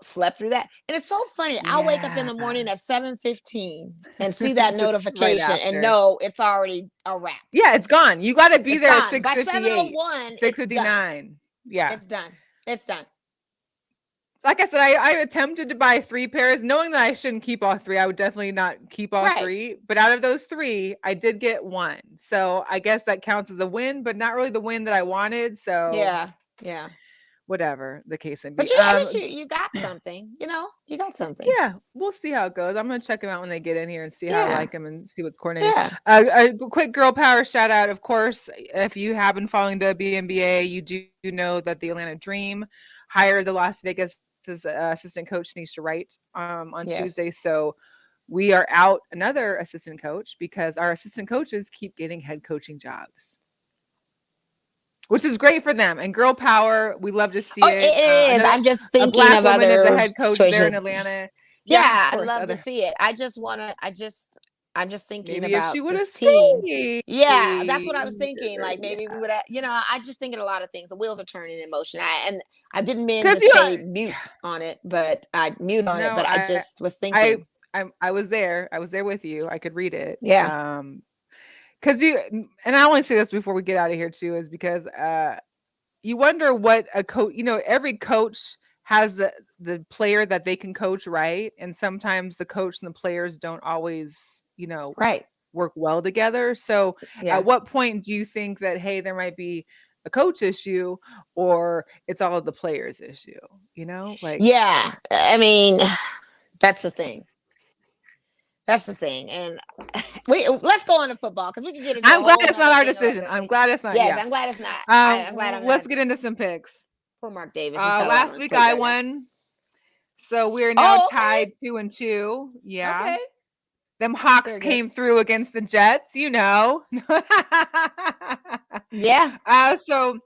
slept through that. And it's so funny. I'll wake up in the morning at 7:15 and see that notification and know it's already a wrap. Yeah, it's gone. You got to be there at 6:58. By 7:01, 6:59. Yeah. It's done. It's done. Like I said, I attempted to buy 3 pairs, knowing that I shouldn't keep all 3. I would definitely not keep all 3. But out of those 3, I did get 1. So I guess that counts as a win, but not really the win that I wanted. So yeah. Whatever the case may be. But at least you got something. You got something. Yeah, we'll see how it goes. I'm gonna check them out when they get in here and see how I like them and see what's coordinated. Yeah. A quick girl power shout out. Of course, if you have been following WNBA, you do know that the Atlanta Dream hired the Las Vegas assistant coach Nisha Wright on Tuesday. So we are out another assistant coach because our assistant coaches keep getting head coaching jobs, which is great for them. And girl power, we love to see it. It is. I'm just thinking of other as a head coach choices there in Atlanta. Yeah, I'd love to see it. I'm just thinking maybe about if she would have stayed. stayed. Yeah, that's what I was thinking. Like maybe we would have, I'm just thinking a lot of things. The wheels are turning in motion. I didn't mean to say mute on it, but I just was thinking. I was there. I was there with you. I could read it. Yeah. Because and I only say this before we get out of here too, is because you wonder what a coach, every coach has the player that they can coach, right? And sometimes the coach and the players don't always, work well together. So at what point do you think that, hey, there might be a coach issue or it's all of the players issue, Yeah. I mean, that's the thing. And let's go on to football because we can get into I'm glad it's not our decision. I'm glad it's not. Yes, I'm glad it's not. I'm glad let's get into some picks. Poor Mark Davis. Last week I won. So we're now tied 2-2. Yeah. Okay. Them Hawks came through against the Jets, Yeah. So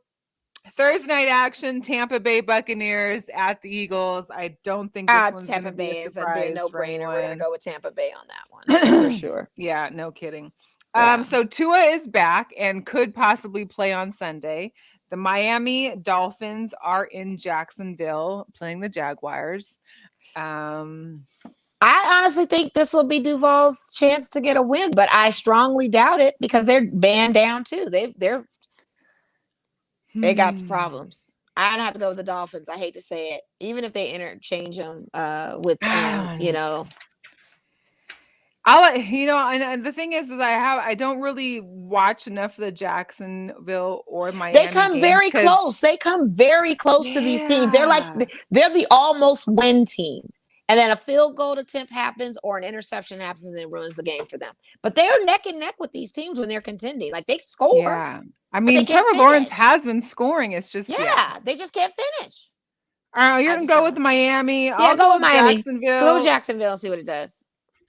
Thursday night action, Tampa Bay Buccaneers at the Eagles. I don't think this one's Tampa Bay is a no-brainer. We're going to go with Tampa Bay on that one for sure. Yeah, no kidding. Yeah. So Tua is back and could possibly play on Sunday. The Miami Dolphins are in Jacksonville playing the Jaguars. I honestly think this will be Duval's chance to get a win, but I strongly doubt it because they're banned down too. They got problems. I don't have to go with the Dolphins. I hate to say it, even if they interchange them with, and the thing is I don't really watch enough of the Jacksonville or Miami. They come very close. They come very close to these teams. They're the almost win team. And then a field goal attempt happens or an interception happens and it ruins the game for them. But they're neck and neck with these teams when they're contending. Like they score. Yeah. I mean, Trevor Lawrence has been scoring. It's just they just can't finish. You're gonna go with Miami. Yeah, I'll go with Miami. Jacksonville. Go with Jacksonville and see what it does.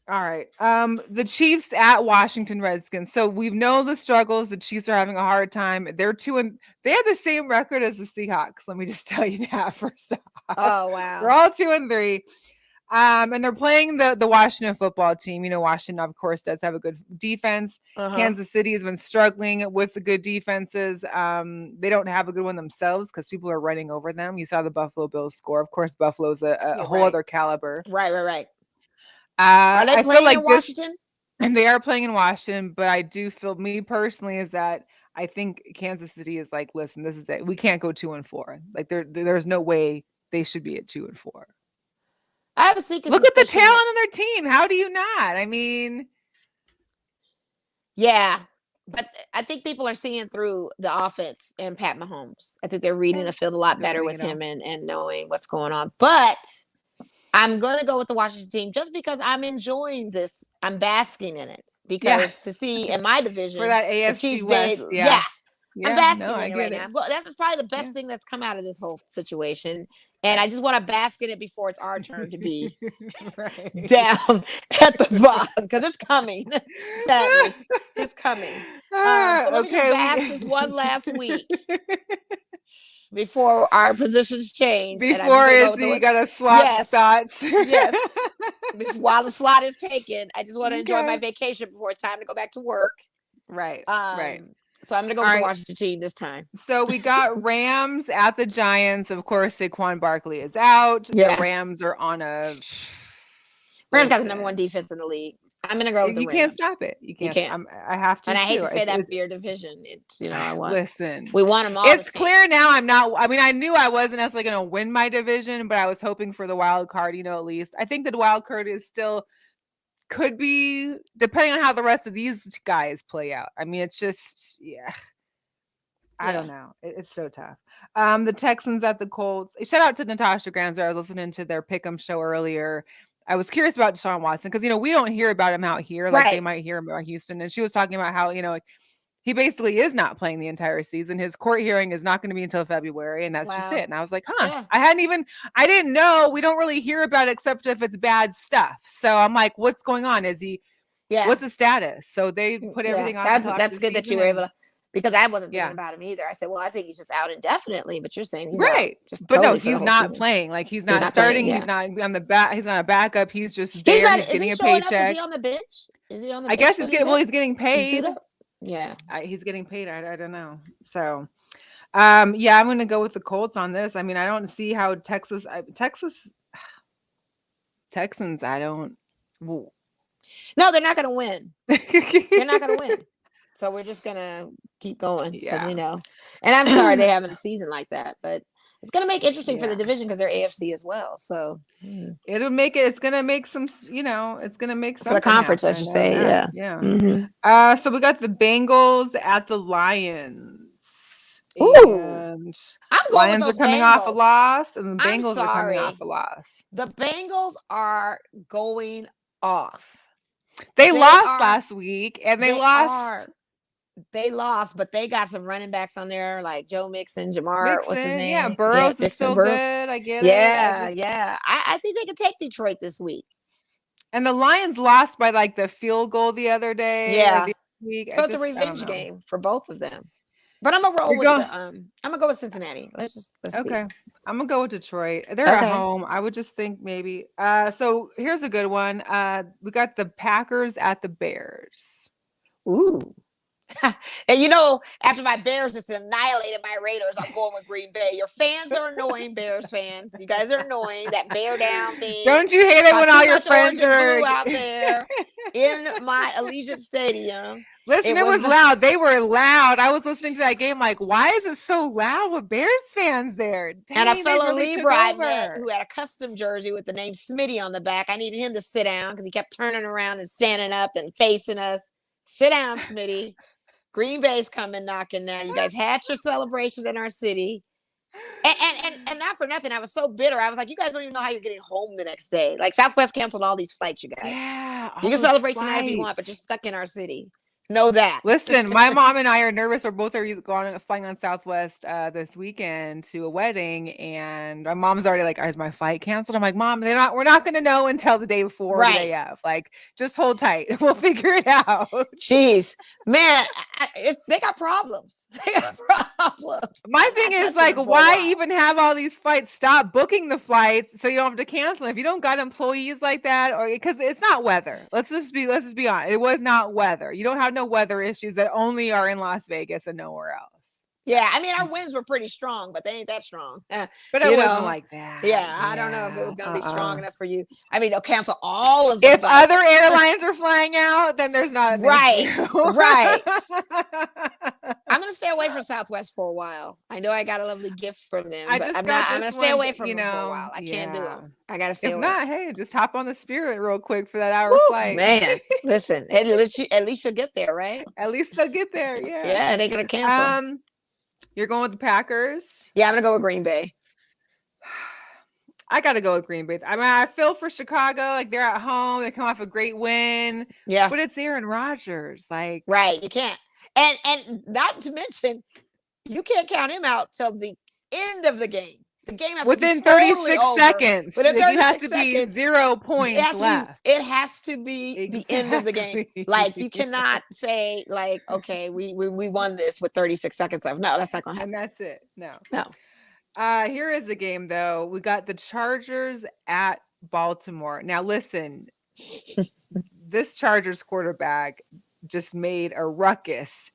All right. The Chiefs at Washington Redskins. So we know the struggles. The Chiefs are having a hard time. They're 2-2. They have the same record as the Seahawks. Let me just tell you that first off. Oh wow. We're all 2-3. And they're playing the Washington football team. Washington, of course, does have a good defense. Kansas City has been struggling with the good defenses. They don't have a good one themselves because people are running over them. You saw the Buffalo Bills score. Of course, Buffalo's a whole other caliber. Right. Are they playing in Washington? And they are playing in Washington, but I do feel, me personally, is that I think Kansas City is like, listen, this is it. We can't go 2-4. Like there's no way they should be at 2-4. I have a sneaky Look at the suspicion talent on their team. How do you not? I mean, yeah, but I think people are seeing through the offense and Pat Mahomes. I think they're reading the field a lot better with him and knowing what's going on. But I'm going to go with the Washington team just because I'm enjoying this. I'm basking in it because to see in my division for that AFC West, I'm basking in it right now. That's probably the best thing that's come out of this whole situation. And I just want to bask in it before it's our turn to be down at the bottom because it's coming. Sadly, it's coming. So let me just bask this one last week before our positions change. Before you got to swap spots. Yes. While the slot is taken, I just want to enjoy my vacation before it's time to go back to work. Right. So I'm going to go with the Washington team this time. So we got Rams at the Giants. Of course, Saquon Barkley is out. The Rams are on a... Rams got the number 1 defense in the league. I'm going to go with the Rams. You can't stop it. You can't. I have to. And I hate to say that for your division. It's, I want... Listen. We want them all. It's clear now I'm not... I mean, I knew I wasn't necessarily going to win my division, but I was hoping for the wild card, at least. I think the wild card is still... could be, depending on how the rest of these guys play out. I mean, it's just, I don't know. It's so tough. The Texans at the Colts. Shout out to Natasha Granzer. I was listening to their Pick'em show earlier. I was curious about Deshaun Watson because, we don't hear about him out here. Like they might hear about Houston. And she was talking about how, he basically is not playing the entire season. His court hearing is not going to be until February, and that's just it. And I was like, I didn't know. We don't really hear about it except if it's bad stuff. So I'm like, what's going on? Is he, what's the status? So they put everything on. That's good that you were able to, because I wasn't thinking about him either. I said, well, I think he's just out indefinitely, but you're saying he's out just but totally no, he's not season. Playing. Like he's not starting. He's not on the back. He's not a backup. He's just there. He's getting a paycheck. Is he on the bench? Is he on the bench? I guess he's getting paid. Yeah, he's getting paid. I don't know. So, I'm going to go with the Colts on this. I mean, I don't see how Texans. I don't. No, they're not going to win. They're not going to win. So we're just going to keep going because we know. And I'm sorry they're having a season like that, but it's going to make interesting for the division because they're AFC as well. So it'll make it. It's going to make some. It's going to make some for the conference, I should say. Yeah. Mm-hmm. So we got the Bengals at the Lions. Ooh, and I'm going Lions with those are coming Bengals. off a loss, and the Bengals are coming off a loss. The Bengals are going off. They lost last week, and they lost. They lost, but they got some running backs on there like Joe Mixon, Jamar. What's his name? Yeah, Burrows is still good. I get it. Yeah. I think they can take Detroit this week. And the Lions lost by like the field goal the other day. Yeah. Week. So it's a revenge game for both of them. But I'm gonna roll with I'm gonna go with Cincinnati. Let's see. I'm gonna go with Detroit. They're at home. I would just think maybe. So here's a good one. We got the Packers at the Bears. Ooh. And after my Bears just annihilated my Raiders, I'm going with Green Bay. Your fans are annoying, Bears fans. You guys are annoying. That bear down thing. Don't you hate it when all your friends are out there in my Allegiant Stadium? Listen, it was loud. They were loud. I was listening to that game like, why is it so loud with Bears fans there? Dang, and a fellow Libra I met who had a custom jersey with the name Smitty on the back. I needed him to sit down because he kept turning around and standing up and facing us. Sit down, Smitty. Green Bay's coming knocking now. You guys had your celebration in our city. And not for nothing. I was so bitter. I was like, you guys don't even know how you're getting home the next day. Like Southwest canceled all these flights, you guys. Yeah. You can celebrate tonight if you want, but you're stuck in our city. Know that. Listen, my mom and I are nervous. We're both flying on Southwest this weekend to a wedding, and my mom's already like, "Is my flight canceled?" I'm like, "Mom, we're not going to know until the day before, the day of. Like, just hold tight. We'll figure it out." Jeez, man, they got problems. My thing is like, why even have all these flights? Stop booking the flights so you don't have to cancel them. If you don't got employees like that, or because it's not weather. Let's just be honest. It was not weather. You don't have no weather issues that only are in Las Vegas and nowhere else. Yeah, I mean, our winds were pretty strong, but they ain't that strong. But it wasn't like that. Yeah, I don't know if it was going to be strong enough for you. I mean, they'll cancel all of the flights. Other airlines are flying out, then there's not an right. I'm going to to stay away from Southwest for a while. I know I got a lovely gift from them, I but just I'm got going to this stay one, away from them for a while. I can't do yeah. them. I got to stay If away. not, hey, just hop on the Spirit real quick for that hour Woo, flight. man, listen, at least you'll get there, right? At least they'll get there. Yeah. Yeah, they going to cancel. You're going with the Packers? Yeah, I'm going to go with Green Bay. I got to go with Green Bay. I mean, I feel for Chicago. Like, they're at home. They come off a great win. Yeah. But it's Aaron Rodgers. Like, right. You can't. And not to mention, you can't count him out till the end of the game. The game has within to be totally 36 seconds. Within 36 it has to seconds, be 0 points left. It has to be the end of the game. Like, you cannot say, like, okay, we won this with 36 seconds left. No, that's not going to happen. And that's it. No. Here is the game, though. We got the Chargers at Baltimore. Now, listen, this Chargers quarterback just made a ruckus.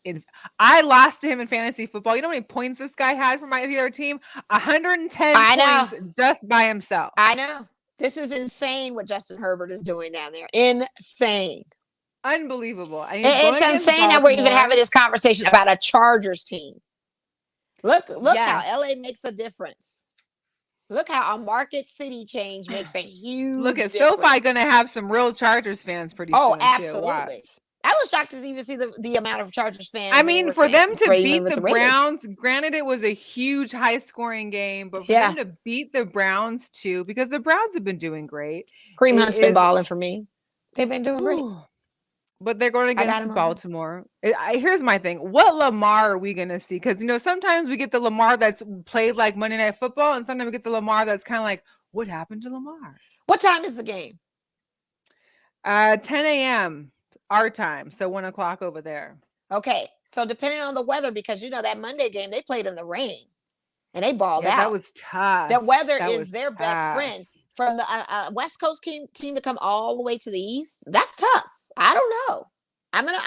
I lost to him in fantasy football. You know how many points this guy had for the other team? 110 points just by himself. I know. This is insane what Justin Herbert is doing down there. Insane. Unbelievable. It's insane that we're even having this conversation about a Chargers team. Look how LA makes a difference. Look how a market city change makes a huge Look at difference. SoFi going to have some real Chargers fans pretty soon. Oh, absolutely. I was shocked to even see the amount of Chargers fans. I mean, for them to beat the Browns, granted it was a huge high-scoring game, but for them to beat the Browns too, because the Browns have been doing great. Kareem Hunt's been balling for me. They've been doing great. But they're going against Baltimore. Here's my thing. What Lamar are we going to see? Because, sometimes we get the Lamar that's played like Monday Night Football, and sometimes we get the Lamar that's kind of like, what happened to Lamar? What time is the game? 10 a.m. our time. So 1 o'clock over there. Okay. So depending on the weather, because, that Monday game, they played in the rain, and they balled out. That was tough. The weather is their best friend. From the West Coast team to come all the way to the East, that's tough. I don't know.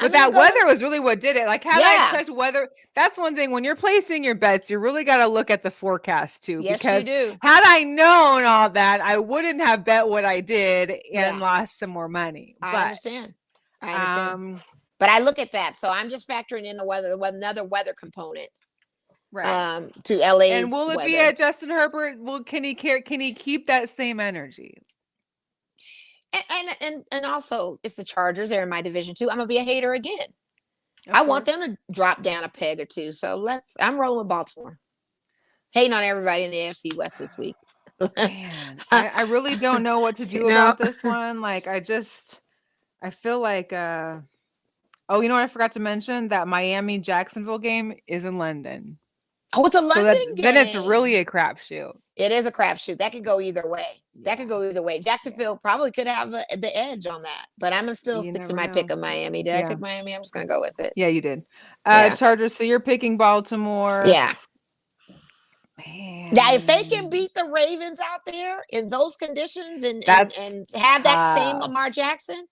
But that weather was really what did it. Like, had I checked weather, that's one thing. When you're placing your bets, you really got to look at the forecast too. Yes, because you do. Had I known all that, I wouldn't have bet what I did and lost some more money. I understand. But I look at that, so I'm just factoring in the weather, another weather component. Right. To LA. And will it be at Justin Herbert? Can he keep that same energy? And also, it's the Chargers. They're in my division too. I'm gonna be a hater again. I want them to drop down a peg or two. So I'm rolling with Baltimore. Hating on everybody in the AFC West this week. Man, I really don't know what to do about this one. Like, I feel like you know what I forgot to mention? That Miami Jacksonville game is in London. Oh, it's a London game. Then it's really a crapshoot. It is a crapshoot. That could go either way. Jacksonville probably could have the edge on that, but I'm gonna still stick to my pick of Miami. Did I pick Miami? I'm just gonna go with it. Yeah, you did. Chargers. So you're picking Baltimore. Yeah. Man. Yeah, if they can beat the Ravens out there in those conditions and have that same Lamar Jackson,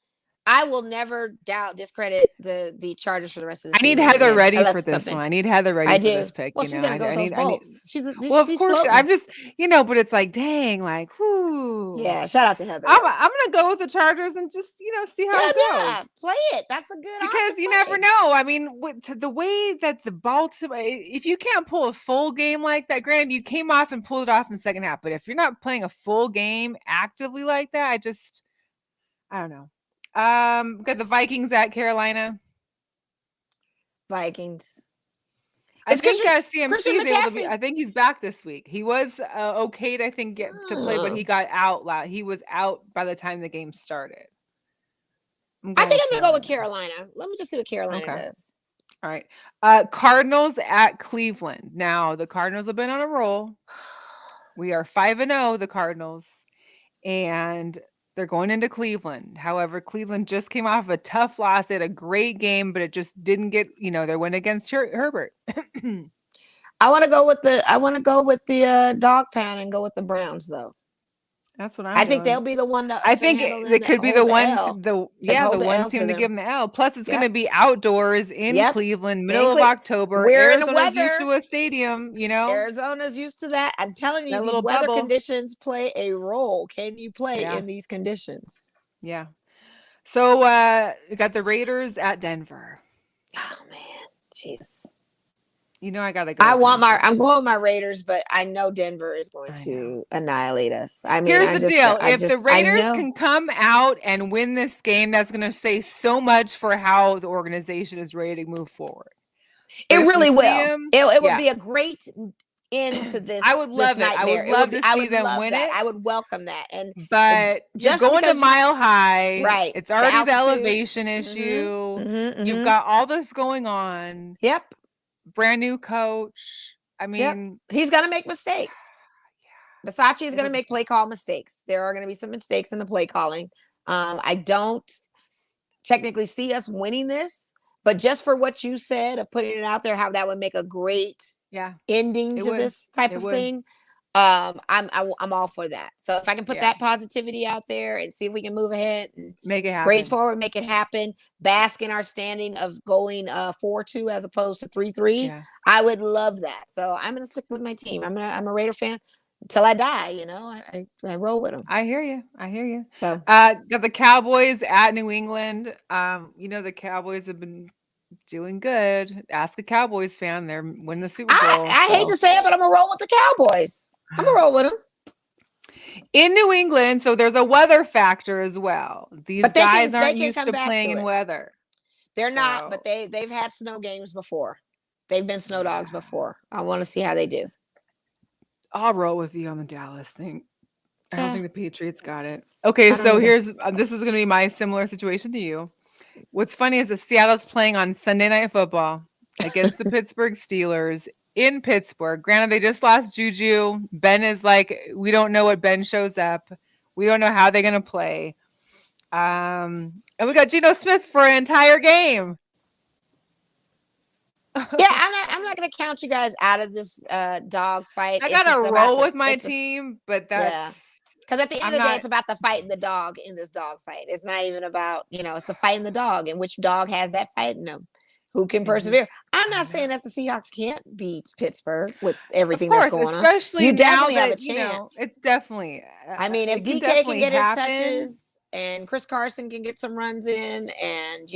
I will never discredit the Chargers for the rest of the season. I need Heather ready for this one. I need Heather ready for this pick. Well, she's gonna go with those Bolts. Of course. I'm just, but it's like, dang, like, whoo. Yeah, shout out to Heather. I'm gonna go with the Chargers and just, see how it goes. Yeah, play it. That's a good because you never know. I mean, with the way that the Baltimore, if you can't pull a full game like that, granted, you came off and pulled it off in the second half, but if you're not playing a full game actively like that, I don't know. Got the Vikings at Carolina. Vikings. I think CMC is able to be. I think he's back this week. He was okayed, I think, to play, but he got out. He was out by the time the game started. I think I'm gonna go with Carolina. Let me just see what Carolina does. All right. Cardinals at Cleveland. Now the Cardinals have been on a roll. We are 5-0, the Cardinals, and they're going into Cleveland. However, Cleveland just came off a tough loss. They had a great game, but it just didn't get, they went against Herbert. I want to go with the dog pound and go with the Browns, though. That's what I think they'll be the one to. I think it could be the one team to give them the L. Plus, it's going to be outdoors in Cleveland, middle of October. Arizona's used to a stadium, Arizona's used to that. I'm telling you, these weather conditions play a role. Can you play in these conditions? Yeah. So we got the Raiders at Denver. Oh man, jeez. I gotta go. I'm going with my Raiders, but I know Denver is going I know. to annihilate us. I mean, Here's the deal. If the Raiders know. can come out and win this game, that's going to say so much for how the organization is ready to move forward. It really will. It would yeah. be a great end to this. I would love this it. I nightmare. would love to I see would them love win that. it. I would welcome that. But you're just going to because Mile High. Right. It's already the altitude. elevation issue. You've got all this going on. Yep. Brand new coach. I mean, he's going to make mistakes. Versace is going to make play call mistakes. There are going to be some mistakes in the play calling. I don't technically see us winning this, but just for what you said of putting it out there, how that would make a great ending to this type of thing. I'm all for that. So if I can put that positivity out there and see if we can move ahead and make it happen, brace forward, make it happen, bask in our standing of going 4-2 as opposed to 3-3. I would love that. So I'm gonna stick with my team. I'm a Raider fan until I die. I roll with them. I hear you. So got the Cowboys at New England. The Cowboys have been doing good. Ask a Cowboys fan. They're winning the Super Bowl. I hate to say it, but I'm gonna roll with the Cowboys. I'm gonna roll with them. In New England, so there's a weather factor as well. These guys aren't used to playing in weather. They're not, but they've had snow games before. They've been snow dogs before. I want to see how they do. I'll roll with you on the Dallas thing. I don't think the Patriots got it. Okay, so this is going to be my similar situation to you. What's funny is that Seattle's playing on Sunday Night Football against the Pittsburgh Steelers in Pittsburgh. Granted, they just lost Juju. Ben is like, we don't know what Ben shows up. We don't know how they're going to play. And we got Geno Smith for an entire game. I'm not going to count you guys out of this dog fight. I got to roll with my team, but that's... Because at the end of the day, it's about the fight and the dog in this dog fight. It's not even about, it's the fight and the dog and which dog has that fight in them. Who can persevere? I'm not saying that the Seahawks can't beat Pittsburgh with everything that's going on. Especially you now definitely that, have a chance. It's definitely. I mean, if DK can get his touches and Chris Carson can get some runs in, and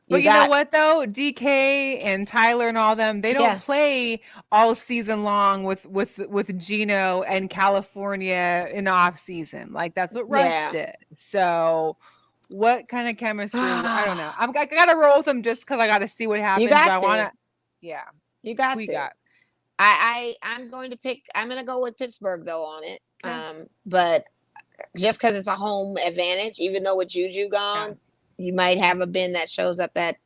But you know what though? DK and Tyler and all them, they don't play all season long with Geno and California in off season. Like that's what Russ did. So what kind of chemistry? I don't know. I got to roll with them just because I got to see what happens. You got to. You got to. I'm going to pick. I'm going to go with Pittsburgh though on it. Okay. But just because it's a home advantage, even though with Juju gone, you might have a Ben that shows up that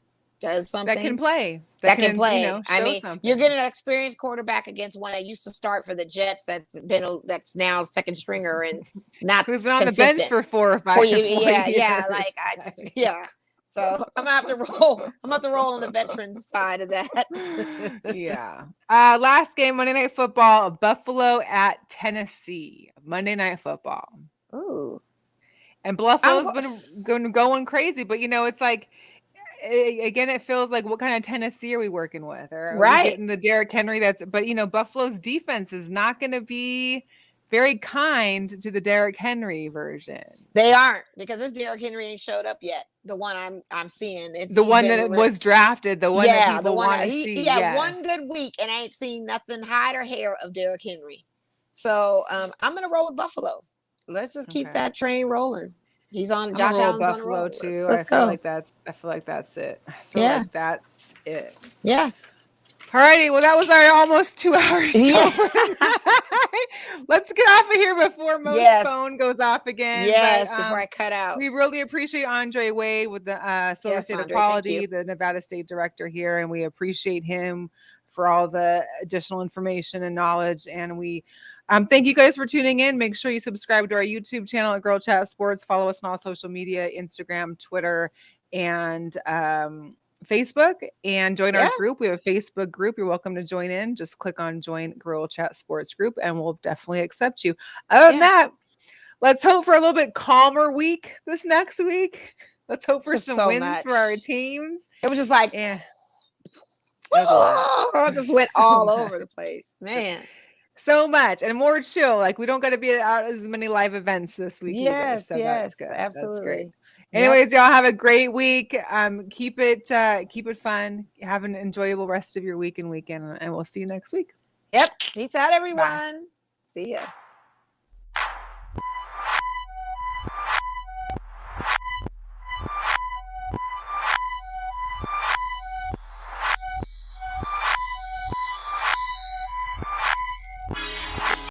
does something. That can play. That can play. I mean, something. You're getting an experienced quarterback against one that used to start for the Jets. That's now second stringer and not who's been on the bench for 4 or 5 years. So I'm gonna have to roll. I'm gonna have to roll on the veteran side of that. Last game, Monday Night Football, Buffalo at Tennessee. Monday Night Football. Ooh. And Buffalo's been going crazy, but it's like, again, it feels like what kind of Tennessee are we working with? Or are we getting the Derrick Henry but Buffalo's defense is not going to be very kind to the Derrick Henry version. They aren't, because this Derrick Henry ain't showed up yet. The one I'm seeing. It's the one that was drafted, the one that people want to see. One good week and I ain't seen nothing hide or hair of Derrick Henry. So I'm going to roll with Buffalo. Let's just keep that train rolling. He's on Josh Allen's on the road too. Let's go. I feel like that's it. That's it. Yeah. All righty. Well, that was our almost 2 hours. Yeah. Let's get off of here before Mo's phone goes off again. Yes, before I cut out. We really appreciate Andre Wade with the Silver State Equality, the Nevada State Director here, and we appreciate him for all the additional information and knowledge. And we thank you guys for tuning in. Make sure you subscribe to our YouTube channel at Girl Chat Sports. Follow us on all social media, Instagram, Twitter, and Facebook, and join our group. We have a Facebook group. You're welcome to join in. Just click on join Girl Chat Sports group and we'll definitely accept you. Other than that, let's hope for a little bit calmer week this next week. Let's hope for some wins for our teams. It was just like, I just went all over the place, man. So much and more chill. Like we don't got to be out as many live events this week. Yes, either, so that's good. Absolutely. That's great. Anyways, y'all have a great week. Keep it fun. Have an enjoyable rest of your week and weekend, and we'll see you next week. Yep. Peace out, everyone. Bye. See ya.